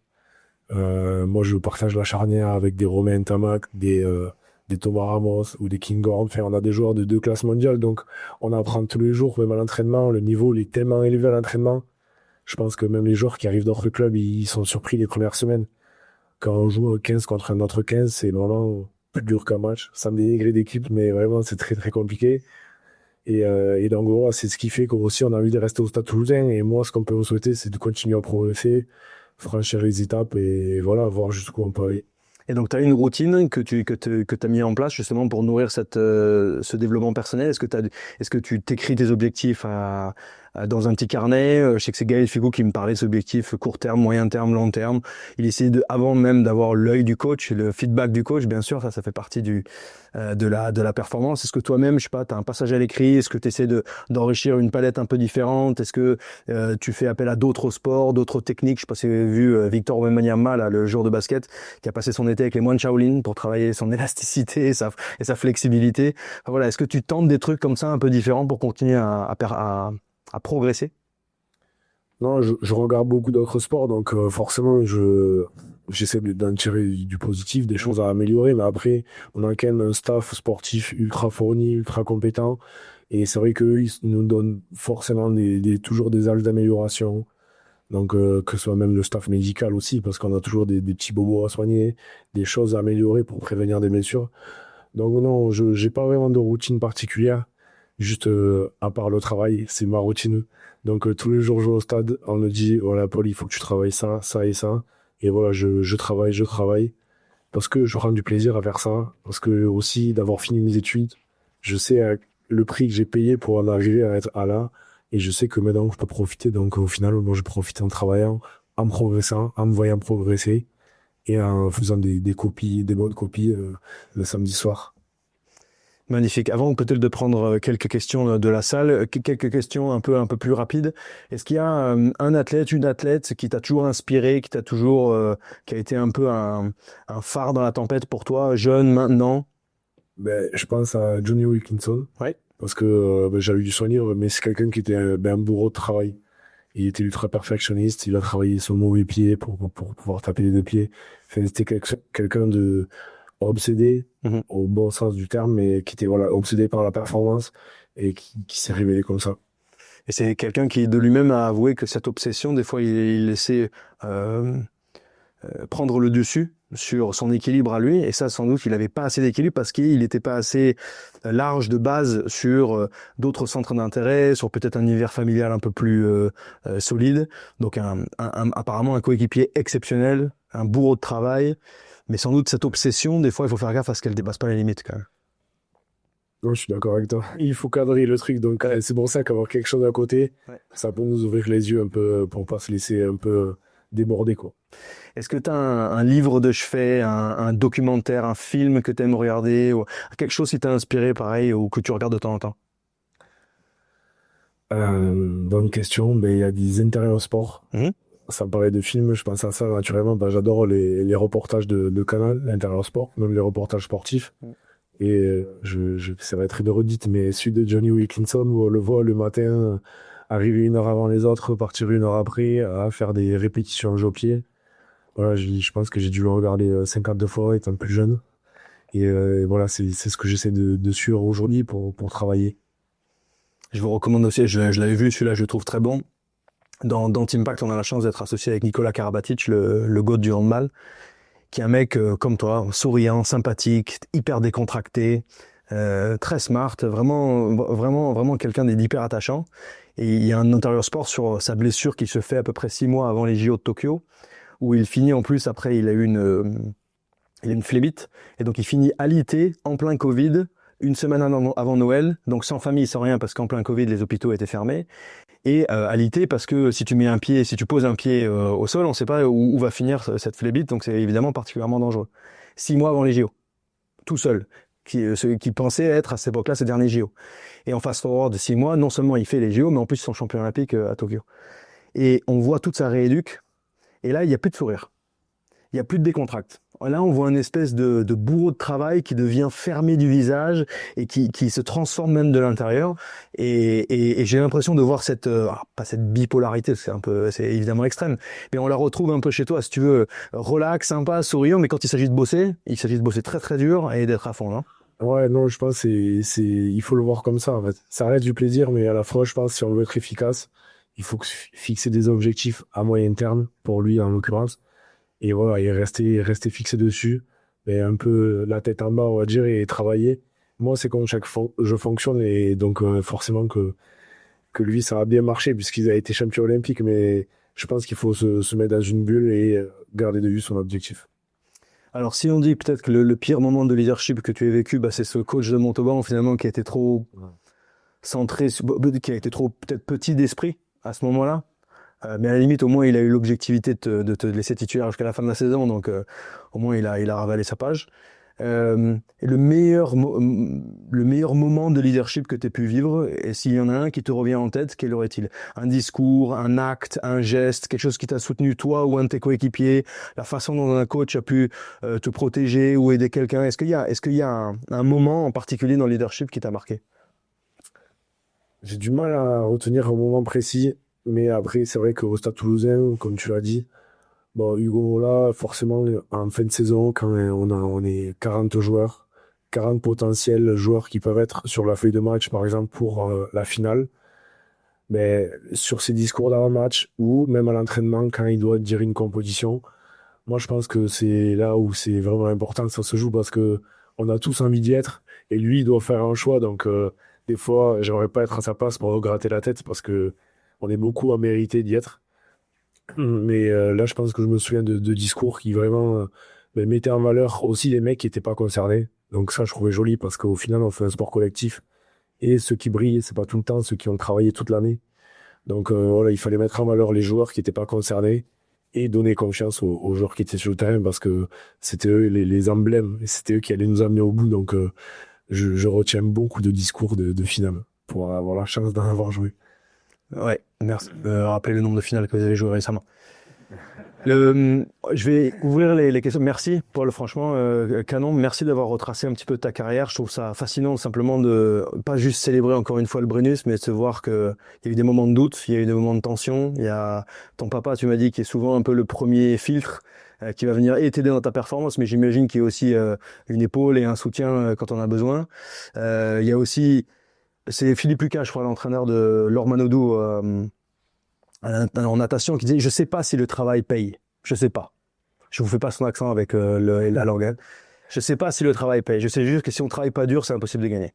Moi, je partage la charnière avec des Romain Tamac, des Thomas Ramos ou des King Gordon. Enfin, on a des joueurs de 2 classes mondiales, donc on apprend tous les jours, même à l'entraînement. Le niveau il est tellement élevé à l'entraînement. Je pense que même les joueurs qui arrivent d'autres clubs, ils sont surpris les premières semaines. Quand on joue 15 contre un autre 15, c'est vraiment plus dur qu'un match, sans dénigrer d'équipe, mais vraiment, c'est très, très compliqué. Et donc, voilà, c'est ce qui fait qu'aussi, on a envie de rester au Stade Toulousain. Et moi, ce qu'on peut me souhaiter, c'est de continuer à progresser, franchir les étapes et voilà, voir jusqu'où on peut aller. Et donc, tu as une routine que t'as mis en place justement pour nourrir ce développement personnel. Est-ce que tu t'écris tes objectifs dans un petit carnet? Je sais que c'est Gaël Figo qui me parlait de ces objectifs court terme, moyen terme, long terme. Il essayait avant même d'avoir l'œil du coach et le feedback du coach, bien sûr, ça fait partie de la performance. Est-ce que toi-même, je sais pas, tu as un passage à l'écrit? Est-ce que tu essaies d'enrichir une palette un peu différente? Est-ce que tu fais appel à d'autres sports, d'autres techniques? Je sais pas si vous avez vu Victor Wembanyama, là, le joueur de basket, qui a passé son été avec les moines Shaolin pour travailler son élasticité et sa flexibilité. Enfin, voilà, est-ce que tu tentes des trucs comme ça un peu différents pour continuer à progresser? Non, je regarde beaucoup d'autres sports, donc forcément, j'essaie d'en tirer du positif, des choses à améliorer, mais après, on a quand même un staff sportif ultra fourni, ultra compétent, et c'est vrai qu'eux, ils nous donnent forcément toujours des axes d'amélioration, donc que ce soit même le staff médical aussi, parce qu'on a toujours des petits bobos à soigner, des choses à améliorer pour prévenir des blessures. Donc non, je j'ai pas vraiment de routine particulière. Juste à part le travail, c'est ma routine. Donc tous les jours je vais au stade, on me dit voilà Paul, il faut que tu travailles ça, ça et ça. Et voilà, je travaille parce que je prends du plaisir à faire ça, parce que aussi d'avoir fini mes études, je sais le prix que j'ai payé pour en arriver à être à là, et je sais que maintenant je peux profiter. Donc au final, moi je profite en travaillant, en progressant, en me voyant progresser et en faisant des copies, des bonnes copies le samedi soir. Magnifique. Avant peut-être de prendre quelques questions de la salle, quelques questions un peu plus rapides. Est-ce qu'il y a un athlète, une athlète qui t'a toujours inspiré, qui a été un peu un phare dans la tempête pour toi, jeune, maintenant? Ben, je pense à Johnny Wilkinson, Ouais. parce que ben, j'avais dû soigner, mais c'est quelqu'un qui était ben, un bourreau de travail. Il était ultra perfectionniste, il a travaillé son mauvais pied pour pouvoir taper les deux pieds. Enfin, c'était quelqu'un de obsédé, Mhm. au bon sens du terme, mais qui était voilà, obsédé par la performance et qui s'est révélé comme ça. Et c'est quelqu'un qui de lui-même a avoué que cette obsession, des fois, il laissait prendre le dessus. sur son équilibre à lui, et ça sans doute il n'avait pas assez d'équilibre parce qu'il n'était pas assez large de base sur d'autres centres d'intérêt, sur peut-être un univers familial un peu plus solide. Donc apparemment un coéquipier exceptionnel, un bourreau de travail, mais sans doute cette obsession, des fois il faut faire gaffe à ce qu'elle dépasse pas les limites quand même. Non, je suis d'accord avec toi. Il faut cadrer le truc, donc c'est pour ça qu'avoir quelque chose à côté, ça peut nous ouvrir les yeux un peu pour pas se laisser un peu déborder, quoi. Est-ce que tu as un livre de chevet, un documentaire, un film que tu aimes regarder, ou quelque chose qui t'a inspiré pareil, ou que tu regardes de temps en temps? Bonne question, mais il y a des intérieurs sport. Mhm. Ça me parlait de films, je pense à ça naturellement. Ben, j'adore les reportages de Canal, l'intérieur sport, même les reportages sportifs. Et ça va être une redite, mais celui de Johnny Wilkinson, où on le voit le matin arriver 1 heure avant les autres, partir 1 heure après, à faire des répétitions jeu au pied. Voilà, je pense que j'ai dû le regarder 52 fois étant plus jeune. Et voilà, c'est ce que j'essaie de suivre aujourd'hui pour travailler. Je vous recommande aussi, je l'avais vu, celui-là je le trouve très bon. Dans Team Pact, on a la chance d'être associé avec Nicolas Karabatic, le GOAT du handball, qui est un mec comme toi, souriant, sympathique, hyper décontracté, très smart, vraiment quelqu'un d'hyper attachant. Et il y a un intérieur sport sur sa blessure qui se fait à peu près 6 mois avant les JO de Tokyo, où il finit en plus, après il a une phlébite, et donc il finit alité en plein Covid, une semaine avant Noël, donc sans famille, sans rien, parce qu'en plein Covid, les hôpitaux étaient fermés, et alité parce que si tu poses un pied au sol, on ne sait pas où va finir cette phlébite, donc c'est évidemment particulièrement dangereux. 6 mois avant les JO, tout seul, ceux qui pensaient être à cette époque-là ses derniers JO. Et en fast-forward de 6 mois, non seulement il fait les JO, mais en plus ils sont champions olympiques à Tokyo. Et on voit toute sa rééduque, et là il n'y a plus de sourire. Il n'y a plus de décontracte. Là, on voit une espèce de bourreau de travail qui devient fermé du visage et qui se transforme même de l'intérieur. Et j'ai l'impression de voir pas cette bipolarité, c'est évidemment extrême, mais on la retrouve un peu chez toi, si tu veux, relax, sympa, souriant, mais quand il s'agit de bosser, très très dur et d'être à fond, non? Ouais, non, je pense que il faut le voir comme ça, en fait. Ça reste du plaisir, mais à la fois, je pense, si on veut être efficace, il faut fixer des objectifs à moyen terme, pour lui, en l'occurrence. Et voilà, et rester fixé dessus, mais un peu la tête en bas, on va dire, et travailler. Moi, c'est comme je fonctionne, et donc forcément que lui, ça a bien marché, puisqu'il a été champion olympique, mais je pense qu'il faut se mettre dans une bulle et garder de vue son objectif. Alors, si on dit peut-être que le pire moment de leadership que tu as vécu, c'est ce coach de Montauban, finalement, qui a été trop centré, qui a été trop peut-être petit d'esprit à ce moment-là. Mais à la limite, au moins, il a eu l'objectivité de te laisser titulaire jusqu'à la fin de la saison, donc au moins, il a ravalé sa page. Et le meilleur moment de leadership que tu as pu vivre, et s'il y en a un qui te revient en tête, quel aurait-il? Un discours, un acte, un geste, quelque chose qui t'a soutenu toi ou un de tes coéquipiers, la façon dont un coach a pu te protéger ou aider quelqu'un. Est-ce qu'il y a un moment en particulier dans le leadership qui t'a marqué? J'ai du mal à retenir un moment précis, mais après, c'est vrai qu'au Stade Toulousain, comme tu l'as dit, bon, Hugo, là, forcément, en fin de saison, quand on est 40 joueurs, 40 potentiels joueurs qui peuvent être sur la feuille de match, par exemple, pour la finale, mais sur ses discours d'avant-match ou même à l'entraînement, quand il doit dire une composition, moi, je pense que c'est là où c'est vraiment important que ça se joue parce que on a tous envie d'y être et lui, il doit faire un choix. Donc, des fois, j'aimerais pas être à sa place pour me gratter la tête parce que on est beaucoup à mériter d'y être. Mais là, je pense que je me souviens de discours qui vraiment mettaient en valeur aussi les mecs qui n'étaient pas concernés. Donc ça, je trouvais joli parce qu'au final, on fait un sport collectif. Et ceux qui brillent, c'est pas tout le temps ceux qui ont travaillé toute l'année. Donc voilà, il fallait mettre en valeur les joueurs qui n'étaient pas concernés et donner confiance aux joueurs qui étaient sur le terrain parce que c'était eux les emblèmes et c'était eux qui allaient nous amener au bout. Donc je retiens beaucoup de discours de finale pour avoir la chance d'en avoir joué. Ouais, merci. Rappelez le nombre de finales que vous avez joué récemment. Je vais ouvrir les questions. Merci, Paul, franchement, canon. Merci d'avoir retracé un petit peu ta carrière. Je trouve ça fascinant simplement de pas juste célébrer encore une fois le Brennus, mais de se voir qu'il y a eu des moments de doute, il y a eu des moments de tension. Il y a ton papa, tu m'as dit, qui est souvent un peu le premier filtre qui va venir et t'aider dans ta performance, mais j'imagine qu'il y a aussi une épaule et un soutien quand on a besoin. Il y a aussi, c'est Philippe Lucas, je crois, l'entraîneur de Laure Manodou en natation, qui disait « Je sais pas si le travail paye. Je sais pas. » Je vous fais pas son accent avec la langue. Hein. Je sais pas si le travail paye. Je sais juste que si on travaille pas dur, c'est impossible de gagner.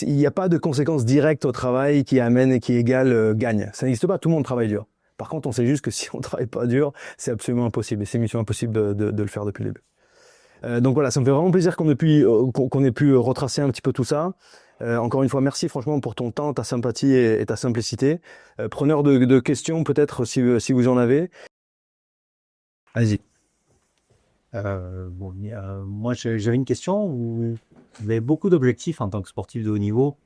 Il n'y a pas de conséquences directes au travail qui amène et qui égale gagne. Ça n'existe pas. Tout le monde travaille dur. Par contre, on sait juste que si on travaille pas dur, c'est absolument impossible. Et c'est mission impossible de le faire depuis le début. Donc voilà, ça me fait vraiment plaisir qu'on ait pu retracer un petit peu tout ça. Encore une fois, merci franchement pour ton temps, ta sympathie et ta simplicité. Preneur de questions peut-être si vous en avez. Vas-y. Moi, j'avais une question. Vous avez beaucoup d'objectifs en tant que sportif de haut niveau.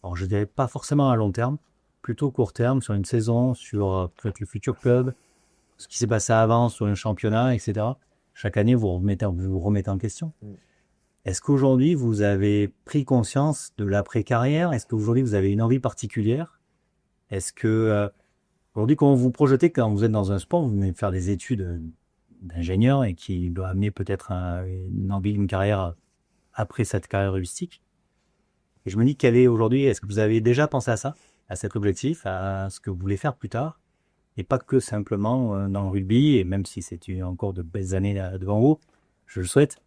Alors, je dirais pas forcément à long terme, plutôt court terme, sur une saison, sur peut-être le futur club, ce qui s'est passé avant sur un championnat, etc. Chaque année, vous vous remettez en question. Est-ce qu'aujourd'hui, vous avez pris conscience de l'après-carrière? Est-ce qu'aujourd'hui, vous avez une envie particulière? Est-ce que aujourd'hui, comment vous vous projetez quand vous êtes dans un sport, vous venez faire des études d'ingénieur et qui doit amener peut-être une envie, une carrière après cette carrière rugbyistique? Et je me dis quelle est aujourd'hui, est-ce que vous avez déjà pensé à ça, à cet objectif, à ce que vous voulez faire plus tard, et pas que simplement dans le rugby, et même si c'est encore de belles années devant vous, je le souhaite.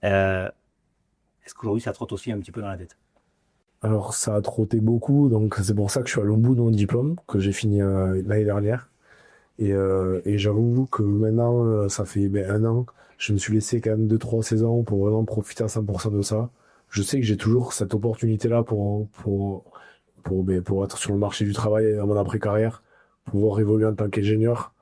Est-ce qu'aujourd'hui ça trotte aussi un petit peu dans la tête? Alors, ça a trotté beaucoup, donc c'est pour ça que je suis allé au bout de mon diplôme, que j'ai fini l'année dernière. Et j'avoue que maintenant, ça fait 1 an, je me suis laissé quand même 2-3 saisons pour vraiment profiter à 100% de ça. Je sais que j'ai toujours cette opportunité-là pour être sur le marché du travail à mon après-carrière, pouvoir évoluer en tant qu'ingénieur.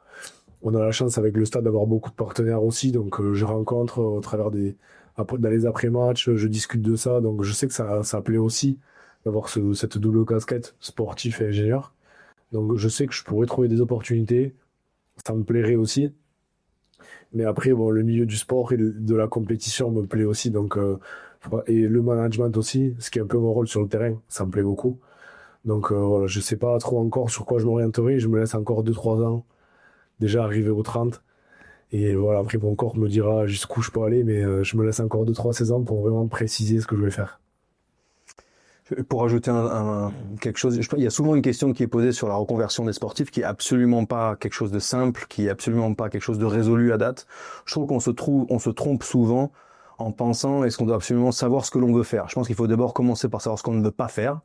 On a la chance avec le stade d'avoir beaucoup de partenaires aussi, donc je rencontre au travers dans les après-matchs, je discute de ça, donc je sais que ça plaît aussi d'avoir cette double casquette, sportif et ingénieur. Donc je sais que je pourrais trouver des opportunités, ça me plairait aussi. Mais après, bon, le milieu du sport et de la compétition me plaît aussi, donc et le management aussi, ce qui est un peu mon rôle sur le terrain, ça me plaît beaucoup. Donc voilà, je sais pas trop encore sur quoi je m'orienterai, je me laisse encore 2-3 ans, déjà arriver aux 30. Et voilà, après mon corps me dira jusqu'où je peux aller, mais je me laisse encore 2-3 saisons pour vraiment préciser ce que je vais faire. Pour ajouter quelque chose, il y a souvent une question qui est posée sur la reconversion des sportifs qui est absolument pas quelque chose de simple, qui est absolument pas quelque chose de résolu à date. Je trouve qu'on se trompe souvent en pensant est-ce qu'on doit absolument savoir ce que l'on veut faire. Je pense qu'il faut d'abord commencer par savoir ce qu'on ne veut pas faire.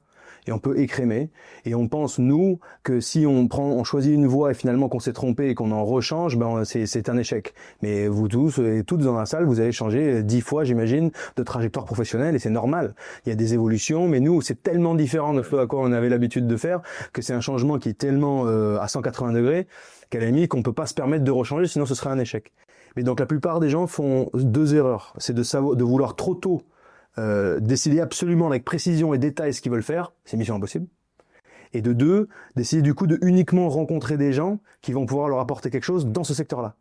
Et on peut écrémer. Et on pense, nous, que si on choisit une voie et finalement qu'on s'est trompé et qu'on en rechange, ben, c'est un échec. Mais vous tous et toutes dans la salle, vous avez changé 10 fois, j'imagine, de trajectoire professionnelle et c'est normal. Il y a des évolutions, mais nous, c'est tellement différent de ce à quoi on avait l'habitude de faire que c'est un changement qui est tellement à 180 degrés qu'à la limite qu'on peut pas se permettre de rechanger, sinon ce serait un échec. Mais donc la plupart des gens font 2 erreurs. C'est de vouloir trop tôt décider absolument avec précision et détail ce qu'ils veulent faire, c'est mission impossible. Et de 2, d'essayer du coup de uniquement rencontrer des gens qui vont pouvoir leur apporter quelque chose dans ce secteur-là.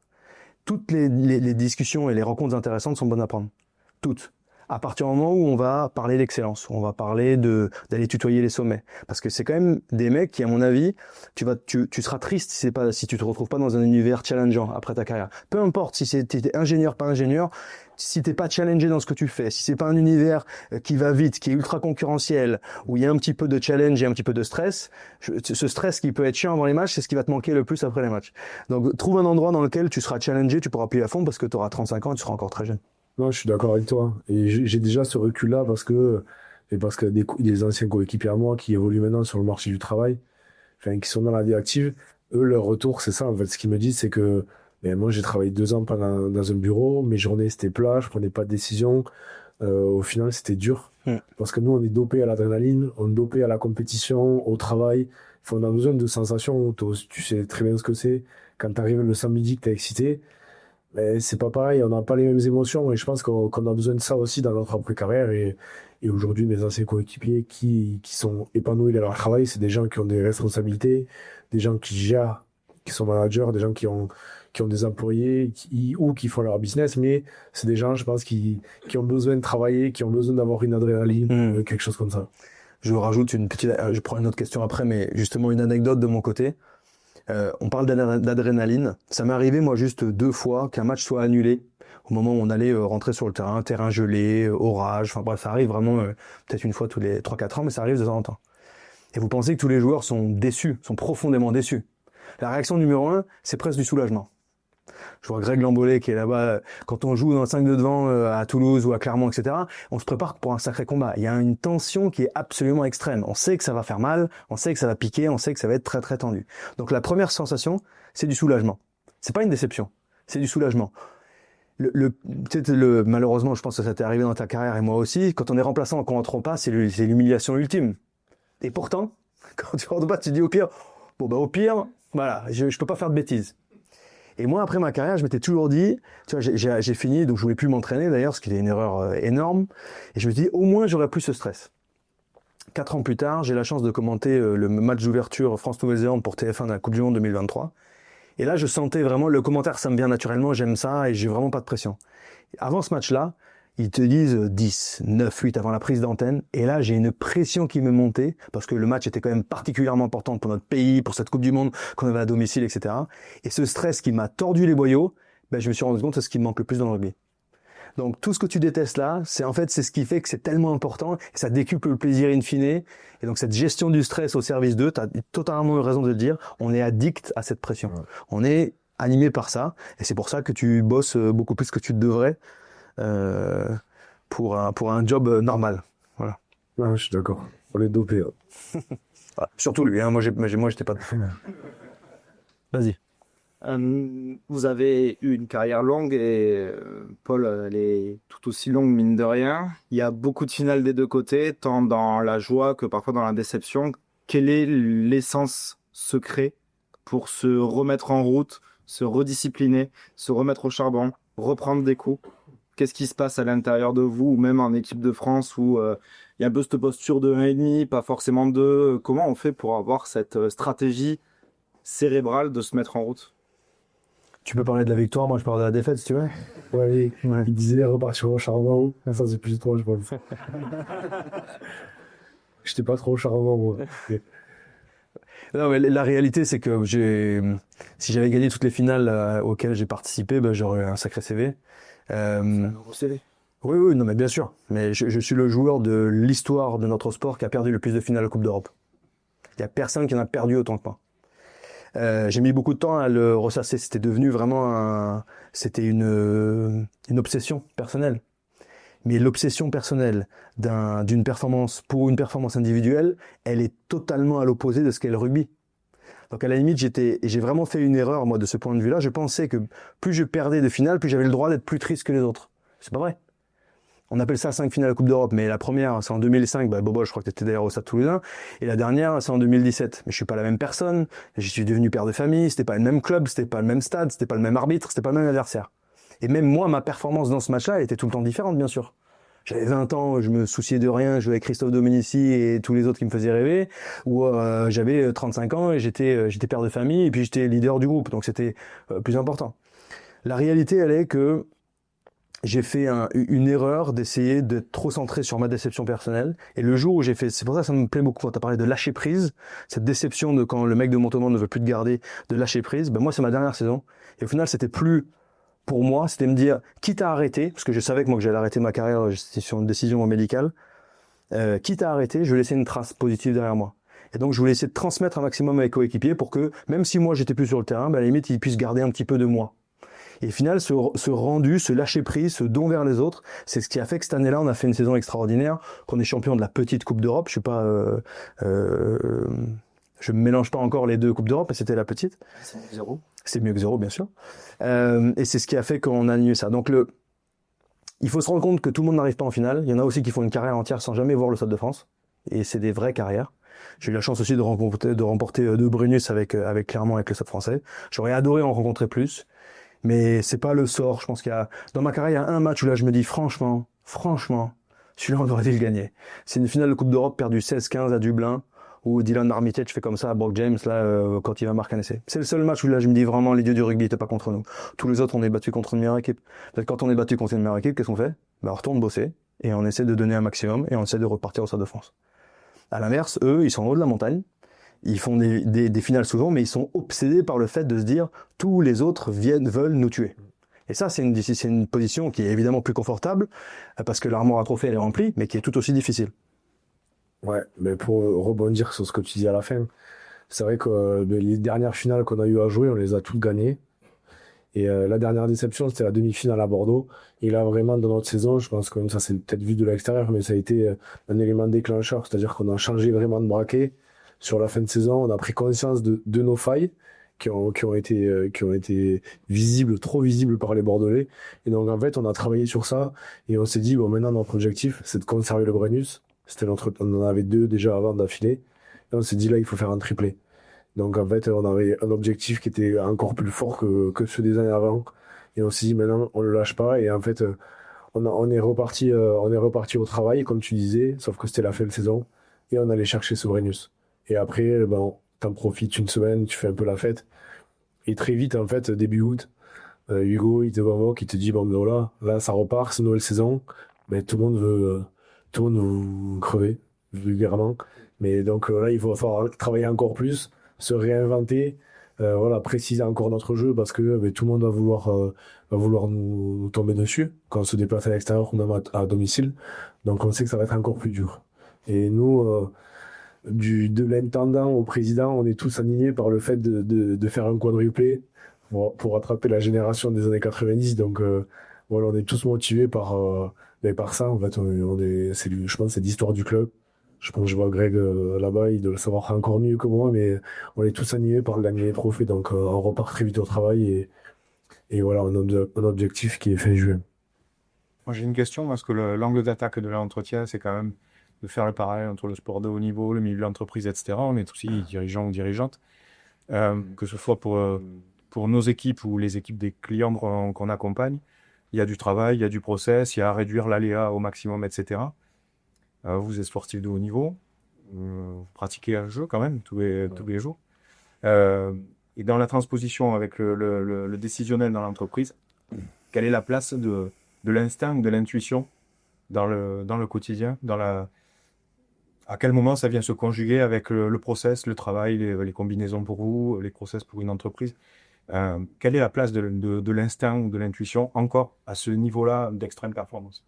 Toutes les discussions et les rencontres intéressantes sont bonnes à prendre. Toutes. À partir du moment où on va parler d'excellence, où on va parler d'aller tutoyer les sommets. Parce que c'est quand même des mecs qui, à mon avis, tu seras triste si tu te retrouves pas dans un univers challengeant après ta carrière. Peu importe si t'es ingénieur, pas ingénieur, si t'es pas challengé dans ce que tu fais, si c'est pas un univers qui va vite, qui est ultra concurrentiel, où il y a un petit peu de challenge et un petit peu de stress, ce stress qui peut être chiant avant les matchs, c'est ce qui va te manquer le plus après les matchs. Donc, trouve un endroit dans lequel tu seras challengé, tu pourras appuyer à fond parce que tu auras 35 ans et tu seras encore très jeune. Non, je suis d'accord avec toi. Et j'ai déjà ce recul-là parce que des anciens coéquipiers à moi qui évoluent maintenant sur le marché du travail, enfin, qui sont dans la vie active, eux, leur retour, c'est ça. En fait, ce qu'ils me disent, c'est que moi, j'ai travaillé 2 ans dans un bureau, mes journées, c'était plat, je prenais pas de décision. Au final, c'était dur. Parce que nous, on est dopé à l'adrénaline, on est dopé à la compétition, au travail. Enfin, on a besoin de sensations. Tu sais très bien ce que c'est. Quand tu arrives le samedi, que tu es excité, mais c'est pas pareil, on n'a pas les mêmes émotions et je pense qu'on a besoin de ça aussi dans notre après-carrière et aujourd'hui mes anciens coéquipiers qui sont épanouis dans leur travail, c'est des gens qui ont des responsabilités, des gens qui gèrent, qui sont managers, des gens qui ont des employés ou qui font leur business, mais c'est des gens, je pense, qui ont besoin de travailler, qui ont besoin d'avoir une adrénaline, quelque chose comme ça. Je rajoute je prends une autre question après, mais justement une anecdote de mon côté. On parle d'adrénaline. Ça m'est arrivé, moi, juste 2 fois qu'un match soit annulé au moment où on allait rentrer sur le terrain gelé, orage, enfin bref, ça arrive vraiment peut-être une fois tous les 3-4 ans, mais ça arrive de temps en temps. Et vous pensez que tous les joueurs sont déçus, sont profondément déçus. La réaction numéro 1, c'est presque du soulagement. Je vois Greg Lambollet qui est là-bas. Quand on joue dans le 5 de devant à Toulouse ou à Clermont, etc., on se prépare pour un sacré combat. Il y a une tension qui est absolument extrême. On sait que ça va faire mal, on sait que ça va piquer, on sait que ça va être très très tendu. Donc la première sensation, c'est du soulagement. C'est pas une déception, c'est du soulagement. Peut-être malheureusement, je pense que ça t'est arrivé dans ta carrière et moi aussi, quand on est remplaçant et qu'on rentre pas, c'est l'humiliation ultime. Et pourtant, quand tu rentres pas, tu te dis au pire, au pire, voilà, je peux pas faire de bêtises. Et moi, après ma carrière, je m'étais toujours dit, tu vois, j'ai fini, donc je voulais plus m'entraîner d'ailleurs, ce qui était une erreur énorme. Et je me suis dit, au moins, j'aurais plus ce stress. 4 ans plus tard, j'ai la chance de commenter le match d'ouverture France-Nouvelle-Zélande pour TF1 de la Coupe du Monde 2023. Et là, je sentais vraiment, le commentaire, ça me vient naturellement, j'aime ça et j'ai vraiment pas de pression. Avant ce match-là, ils te disent 10, 9, 8 avant la prise d'antenne. Et là, j'ai une pression qui me montait parce que le match était quand même particulièrement important pour notre pays, pour cette Coupe du Monde qu'on avait à domicile, etc. Et ce stress qui m'a tordu les boyaux, je me suis rendu compte que c'est ce qui me manque le plus dans le rugby. Donc tout ce que tu détestes là, c'est ce qui fait que c'est tellement important et ça décuple le plaisir in fine. Et donc cette gestion du stress au service d'eux, tu as totalement eu raison de le dire, on est addict à cette pression. Ouais. On est animé par ça et c'est pour ça que tu bosses beaucoup plus que tu devrais. Pour un job normal. Voilà. Ouais, je suis d'accord. Pour les doper. Voilà. Surtout lui, hein. Moi, j'étais pas. Vas-y. Vous avez eu une carrière longue et Paul, elle est tout aussi longue, mine de rien. Il y a beaucoup de finales des deux côtés, tant dans la joie que parfois dans la déception. Quelle est l'essence secrète pour se remettre en route, se rediscipliner, se remettre au charbon, reprendre des coups? Qu'est-ce qui se passe à l'intérieur de vous, ou même en équipe de France, où il y a un peu cette posture de 1,5, pas forcément de 2. Comment on fait pour avoir cette stratégie cérébrale de se mettre en route? Tu peux parler de la victoire, moi je parle de la défaite si tu veux. Ouais. Il disait repartir au charbon, ça c'est plus trop, je pense. J'étais pas trop au charbon, moi. Non, mais la réalité, c'est que si j'avais gagné toutes les finales auxquelles j'ai participé, j'aurais un sacré CV. Un gros CV. Oui, non, mais bien sûr. Mais je suis le joueur de l'histoire de notre sport qui a perdu le plus de finales de Coupe d'Europe. Il y a personne qui en a perdu autant que moi. J'ai mis beaucoup de temps à le ressasser. C'était devenu vraiment c'était une obsession personnelle. Mais l'obsession personnelle d'une performance pour une performance individuelle, elle est totalement à l'opposé de ce qu'est le rugby. Donc à la limite, j'ai vraiment fait une erreur, moi, de ce point de vue-là. Je pensais que plus je perdais de finales, plus j'avais le droit d'être plus triste que les autres. C'est pas vrai. On appelle ça 5 finales de Coupe d'Europe, mais la première, c'est en 2005. Bobo, je crois que tu étais d'ailleurs au Stade Toulousain. Et la dernière, c'est en 2017. Mais je suis pas la même personne. Je suis devenu père de famille. C'était pas le même club, c'était pas le même stade, c'était pas le même arbitre, c'était pas le même adversaire. Et même moi, ma performance dans ce match-là, elle était tout le temps différente, bien sûr. J'avais 20 ans, je me souciais de rien, je jouais avec Christophe Dominici et tous les autres qui me faisaient rêver. Ou j'avais 35 ans et j'étais père de famille et puis j'étais leader du groupe, donc c'était plus important. La réalité, elle est que j'ai fait une erreur d'essayer d'être trop centré sur ma déception personnelle. Et le jour où c'est pour ça que ça me plaît beaucoup quand tu as parlé de lâcher prise, cette déception de quand le mec de Montauban ne veut plus te garder, de lâcher prise. Moi, c'est ma dernière saison. Et au final, c'était plus... Pour moi, c'était me dire, quitte à arrêter, parce que je savais que moi que j'allais arrêter ma carrière, c'était sur une décision médicale, quitte à arrêter, je vais laisser une trace positive derrière moi. Et donc, je voulais essayer de transmettre un maximum à mes coéquipiers pour que, même si moi j'étais plus sur le terrain, à la limite, ils puissent garder un petit peu de moi. Et au final, ce rendu, ce lâcher prise, ce don vers les autres, c'est ce qui a fait que cette année-là, on a fait une saison extraordinaire, qu'on est champion de la petite Coupe d'Europe. Je suis pas, je me mélange pas encore les deux Coupes d'Europe, mais c'était la petite. C'est mieux que 0. C'est mieux que 0, bien sûr. Et c'est ce qui a fait qu'on a annulé ça. Donc il faut se rendre compte que tout le monde n'arrive pas en finale. Il y en a aussi qui font une carrière entière sans jamais voir le Stade de France. Et c'est des vraies carrières. J'ai eu la chance aussi de remporter 2 Brunus avec Clermont, avec le Stade français. J'aurais adoré en rencontrer plus. Mais c'est pas le sort. Je pense dans ma carrière, il y a un match où là, je me dis, franchement, celui-là, on aurait dû le gagner. C'est une finale de Coupe d'Europe perdue 16-15 à Dublin, où Dylan Armitage fait comme ça à Brock James, là, quand il va marquer un essai. C'est le seul match où là, je me dis vraiment, les dieux du rugby étaient pas contre nous. Tous les autres, on est battus contre une meilleure équipe. Peut-être quand on est battu contre une meilleure équipe, qu'est-ce qu'on fait? On retourne bosser, et on essaie de donner un maximum, et on essaie de repartir au Stade de France. À l'inverse, eux, ils sont en haut de la montagne. Ils font des finales souvent, mais ils sont obsédés par le fait de se dire tous les autres veulent nous tuer. Et ça, c'est une position qui est évidemment plus confortable, parce que l'armoire à trophées, elle est remplie, mais qui est tout aussi difficile. Ouais, mais pour rebondir sur ce que tu dis à la fin, c'est vrai que les dernières finales qu'on a eu à jouer, on les a toutes gagnées. Et la dernière déception, c'était la demi-finale à Bordeaux. Et là, vraiment, dans notre saison, je pense que ça, c'est peut-être vu de l'extérieur, mais ça a été un élément déclencheur. C'est-à-dire qu'on a changé vraiment de braquet sur la fin de saison. On a pris conscience de nos failles qui ont été visibles, trop visibles par les Bordelais. Et donc, en fait, on a travaillé sur ça et on s'est dit, bon, maintenant, notre objectif, c'est de conserver le Brennus. On en avait 2 déjà avant d'affilée. Et on s'est dit, là, il faut faire un triplé. Donc en fait, on avait un objectif qui était encore plus fort que ceux des années avant. Et on s'est dit, maintenant, on le lâche pas. Et en fait, on est reparti au travail, comme tu disais, sauf que c'était la fin de saison. Et on allait chercher ce Brennus. Et après, ben, t'en profites une semaine, tu fais un peu la fête. Et très vite, en fait, début août, Hugo, il te convoque, il te dit, bon, ben voilà, là, ça repart, c'est une nouvelle saison. Mais tout le monde veut vous crever, vulgairement. Mais donc là, il va falloir travailler encore plus, se réinventer, voilà, préciser encore notre jeu parce que tout le monde va vouloir nous tomber dessus quand on se déplace à l'extérieur ou même à domicile. Donc on sait que ça va être encore plus dur. Et nous, de l'intendant au président, on est tous alignés par le fait de faire un quadruplé pour rattraper la génération des années 90. Donc voilà, on est tous motivés par ça. En fait, je pense que c'est l'histoire du club. Je pense que je vois Greg là-bas, il doit le savoir encore mieux que moi, mais on est tous animés par le dernier trophée. Donc on repart très vite au travail et voilà, un objectif qui est fin juin. Moi, j'ai une question parce que l'angle d'attaque de l'entretien, c'est quand même de faire le parallèle entre le sport de haut niveau, le milieu de l'entreprise, etc. On est aussi dirigeants ou dirigeantes, que ce soit pour nos équipes ou les équipes des clients qu'on accompagne. Il y a du travail, il y a du process, il y a à réduire l'aléa au maximum, etc. Vous êtes sportif de haut niveau, vous pratiquez un jeu quand même tous les jours. Et dans la transposition avec le décisionnel dans l'entreprise, quelle est la place de l'instinct, de l'intuition dans le quotidien, à quel moment ça vient se conjuguer avec le process, le travail, les combinaisons pour vous, les process pour une entreprise? Quelle est la place de l'instinct ou de l'intuition encore à ce niveau-là d'extrême performance?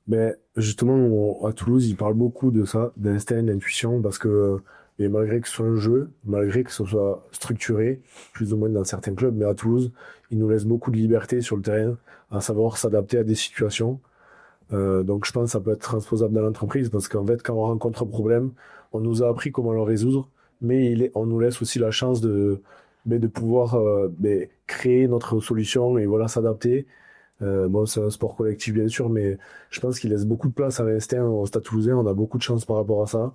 Mais justement, à Toulouse, ils parlent beaucoup de ça, d'instinct, d'intuition, parce que et malgré que ce soit un jeu, malgré que ce soit structuré, plus ou moins dans certains clubs, mais à Toulouse, ils nous laissent beaucoup de liberté sur le terrain, à savoir s'adapter à des situations. Donc je pense que ça peut être transposable dans l'entreprise, parce qu'en fait, quand on rencontre un problème, on nous a appris comment le résoudre, mais on nous laisse aussi la chance de pouvoir créer notre solution et voilà, s'adapter. Bon, c'est un sport collectif, bien sûr, mais je pense qu'il laisse beaucoup de place à l'instinct au Stade Toulousain. On a beaucoup de chance par rapport à ça.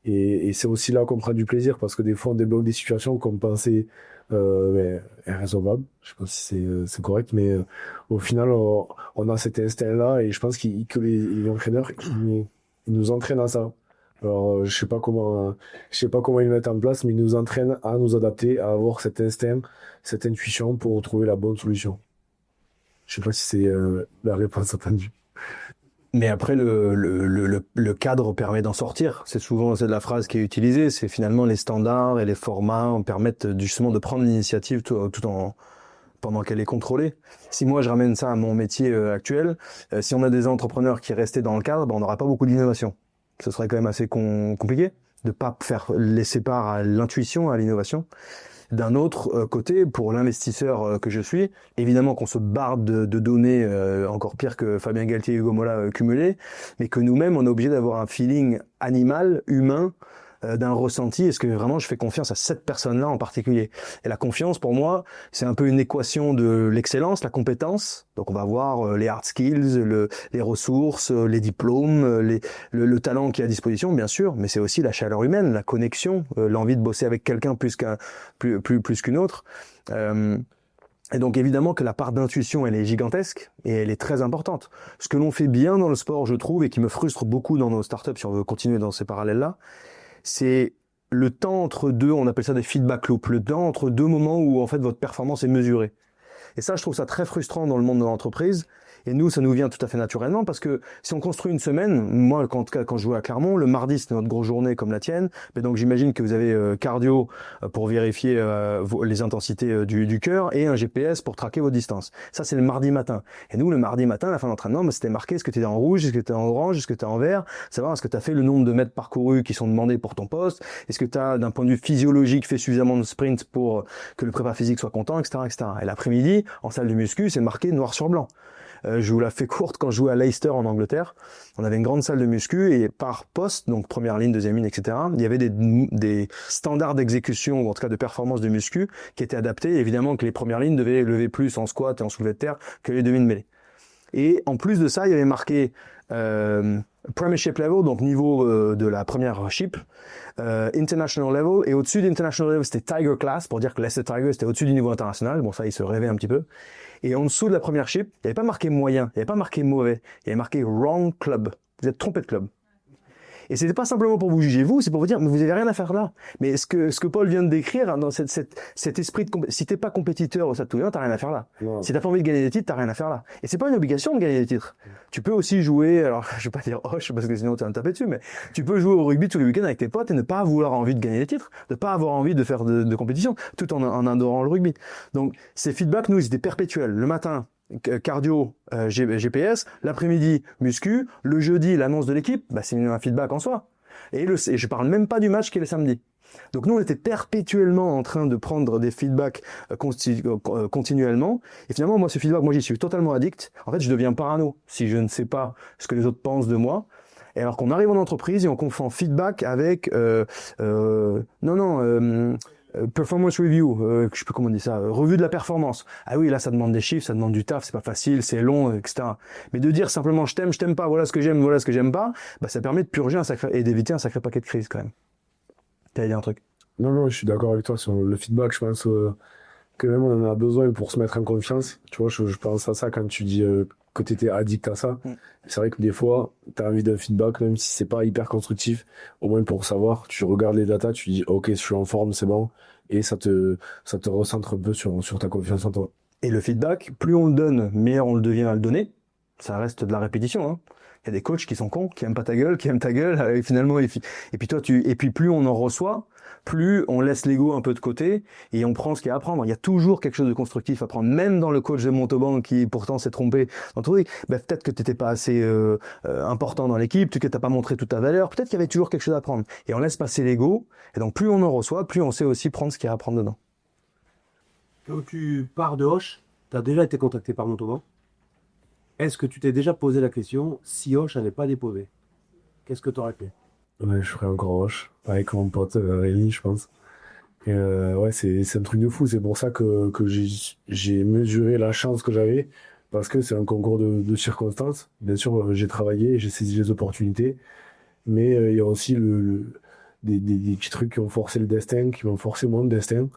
Et c'est aussi là qu'on prend du plaisir parce que des fois, on débloque des situations qu'on pensait irrésolvables. Je sais pas si c'est correct, mais au final, on a cet instinct-là et je pense que les entraîneurs, ils nous entraînent à ça. Alors, je sais pas comment ils le mettent en place, mais ils nous entraînent à nous adapter, à avoir cet instinct, cette intuition pour trouver la bonne solution. Je sais pas si c'est la réponse attendue. Mais après, le cadre permet d'en sortir. C'est la phrase qui est utilisée. C'est finalement les standards et les formats permettent justement de prendre l'initiative pendant qu'elle est contrôlée. Si moi je ramène ça à mon métier actuel, si on a des entrepreneurs qui restaient dans le cadre, on n'aura pas beaucoup d'innovation. Ce serait quand même assez compliqué de pas laisser part à l'intuition, à l'innovation. D'un autre côté, pour l'investisseur que je suis, évidemment qu'on se barre de données encore pire que Fabien Galtier et Hugo Mola cumulés, mais que nous-mêmes, on est obligé d'avoir un feeling animal, humain, d'un ressenti. Est-ce que vraiment je fais confiance à cette personne-là en particulier? Et la confiance, pour moi, c'est un peu une équation de l'excellence, la compétence. Donc on va voir les hard skills, les ressources, les diplômes, le talent qui est à disposition, bien sûr, mais c'est aussi la chaleur humaine, la connexion, l'envie de bosser avec quelqu'un plus qu'une autre. Et donc évidemment que la part d'intuition, elle est gigantesque et elle est très importante. Ce que l'on fait bien dans le sport, je trouve, et qui me frustre beaucoup dans nos startups, si on veut continuer dans ces parallèles-là, c'est le temps entre deux, on appelle ça des feedback loops, le temps entre deux moments où en fait votre performance est mesurée. Et ça, je trouve ça très frustrant dans le monde de l'entreprise. Et nous, ça nous vient tout à fait naturellement parce que si on construit une semaine, moi, en tout cas, quand je jouais à Clermont, le mardi, c'était notre grosse journée comme la tienne. Mais donc, j'imagine que vous avez cardio pour vérifier les intensités du cœur et un GPS pour traquer vos distances. Ça, c'est le mardi matin. Et nous, le mardi matin, à la fin d'entraînement, c'était marqué est-ce que tu es en rouge, est-ce que tu es en orange, est-ce que tu es en vert, savoir est-ce que tu as fait le nombre de mètres parcourus qui sont demandés pour ton poste, est-ce que tu as, d'un point de vue physiologique, fait suffisamment de sprints pour que le prépa physique soit content, etc., etc. Et l'après-midi, en salle de muscu, c'est marqué noir sur blanc. Je vous la fais courte, quand je jouais à Leicester en Angleterre, on avait une grande salle de muscu et par poste, donc première ligne, deuxième ligne, etc., il y avait des standards d'exécution ou en tout cas de performance de muscu qui étaient adaptés. Et évidemment que les premières lignes devaient lever plus en squat et en soulevé de terre que les demi-mêlées. Et en plus de ça, il y avait marqué Premiership Level, donc niveau de la première ship, International Level, et au-dessus d'International Level, c'était Tiger Class, pour dire que Leicester Tiger, c'était au-dessus du niveau international. Bon, ça, il se rêvait un petit peu. Et en dessous de la première ship, il n'y avait pas marqué moyen, il n'y avait pas marqué mauvais, il y avait marqué Wrong Club. Vous êtes trompé de club. Et c'était pas simplement pour vous juger vous, c'est pour vous dire, mais vous avez rien à faire là. Mais ce que Paul vient de décrire, dans cet esprit de si t'es pas compétiteur au Stade Toulousain, t'as rien à faire là. Non. Si t'as pas envie de gagner des titres, t'as rien à faire là. Et c'est pas une obligation de gagner des titres. Tu peux aussi jouer, alors je vais pas dire hoche parce que sinon tu vas me taper dessus, mais tu peux jouer au rugby tous les week-ends avec tes potes et ne pas avoir envie de gagner des titres, ne pas avoir envie de faire de compétition, tout en adorant le rugby. Donc ces feedbacks, nous, ils étaient perpétuels. Le matin, cardio, GPS, l'après-midi, muscu, le jeudi, l'annonce de l'équipe, bah, c'est un feedback en soi. Et je parle même pas du match qui est le samedi. Donc nous, on était perpétuellement en train de prendre des feedbacks continuellement. Et finalement, moi, ce feedback, moi, j'y suis totalement addict. En fait, je deviens parano si je ne sais pas ce que les autres pensent de moi. Et alors qu'on arrive en entreprise et on confond feedback avec performance review, je sais plus comment on dit ça, revue de la performance. Ah oui, là, ça demande des chiffres, ça demande du taf, c'est pas facile, c'est long, etc. Mais de dire simplement je t'aime pas, voilà ce que j'aime pas, bah, ça permet de purger et d'éviter un sacré paquet de crises quand même. T'allais dire un truc? Non, je suis d'accord avec toi sur le feedback. Je pense que même on en a besoin pour se mettre en confiance. Tu vois, je pense à ça quand tu dis que tu étais addict à ça. C'est vrai que des fois, tu as envie d'un feedback, même si c'est pas hyper constructif, au moins pour savoir, tu regardes les datas, tu dis ok, je suis en forme, c'est bon, et ça te recentre un peu sur ta confiance en toi. Et le feedback, plus on le donne, meilleur on le devient à le donner. Ça reste de la répétition, hein. Il y a des coachs qui sont cons, qui aiment pas ta gueule, et finalement, et puis plus on en reçoit, plus on laisse l'ego un peu de côté et on prend ce qu'il y a à prendre. Il y a toujours quelque chose de constructif à prendre, même dans le coach de Montauban qui pourtant s'est trompé dans tout. Ben, peut-être que t'étais pas assez important dans l'équipe, que t'as pas montré toute ta valeur, peut-être qu'il y avait toujours quelque chose à prendre. Et on laisse passer l'ego, et donc plus on en reçoit, plus on sait aussi prendre ce qu'il y a à prendre dedans. Quand tu pars de Hoche, tu as déjà été contacté par Montauban. Est-ce que tu t'es déjà posé la question, si Hoche n'avait pas déposé, qu'est-ce que tu aurais fait? Ouais, je ferais encore Hoche, avec mon pote Rémi, je pense. Et ouais, c'est un truc de fou. C'est pour ça que j'ai mesuré la chance que j'avais, parce que c'est un concours de circonstances. Bien sûr, j'ai travaillé, j'ai saisi les opportunités, mais il y a aussi des petits trucs qui ont forcé le destin, qui m'ont forcé mon destin.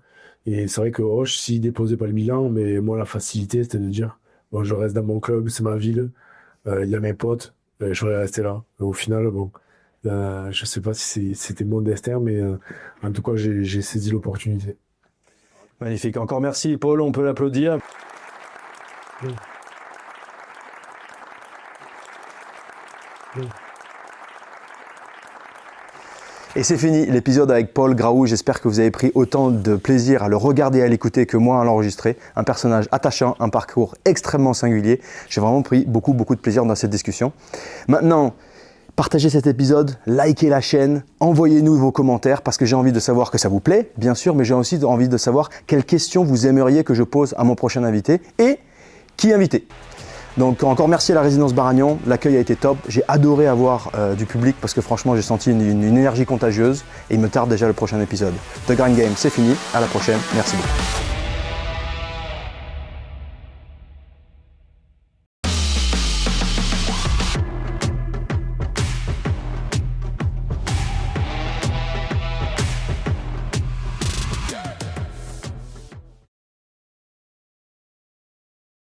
Et c'est vrai que Hoche, s'il déposait pas le bilan, mais moi, la facilité, c'était de dire bon, je reste dans mon club, c'est ma ville, il y a mes potes, je vais rester là. Et au final, bon, je sais pas si c'était mon destin, mais en tout cas, j'ai saisi l'opportunité. Magnifique. Encore merci, Paul, on peut l'applaudir. Et c'est fini l'épisode avec Paul Graou. J'espère que vous avez pris autant de plaisir à le regarder et à l'écouter que moi à l'enregistrer. Un personnage attachant, un parcours extrêmement singulier. J'ai vraiment pris beaucoup de plaisir dans cette discussion. Maintenant, partagez cet épisode, likez la chaîne, envoyez-nous vos commentaires parce que j'ai envie de savoir que ça vous plaît, bien sûr, mais j'ai aussi envie de savoir quelles questions vous aimeriez que je pose à mon prochain invité et qui inviter. Donc encore merci à la résidence Baragnon, l'accueil a été top, j'ai adoré avoir du public parce que franchement j'ai senti une énergie contagieuse et il me tarde déjà le prochain épisode. The Grind Game, c'est fini, à la prochaine, merci beaucoup.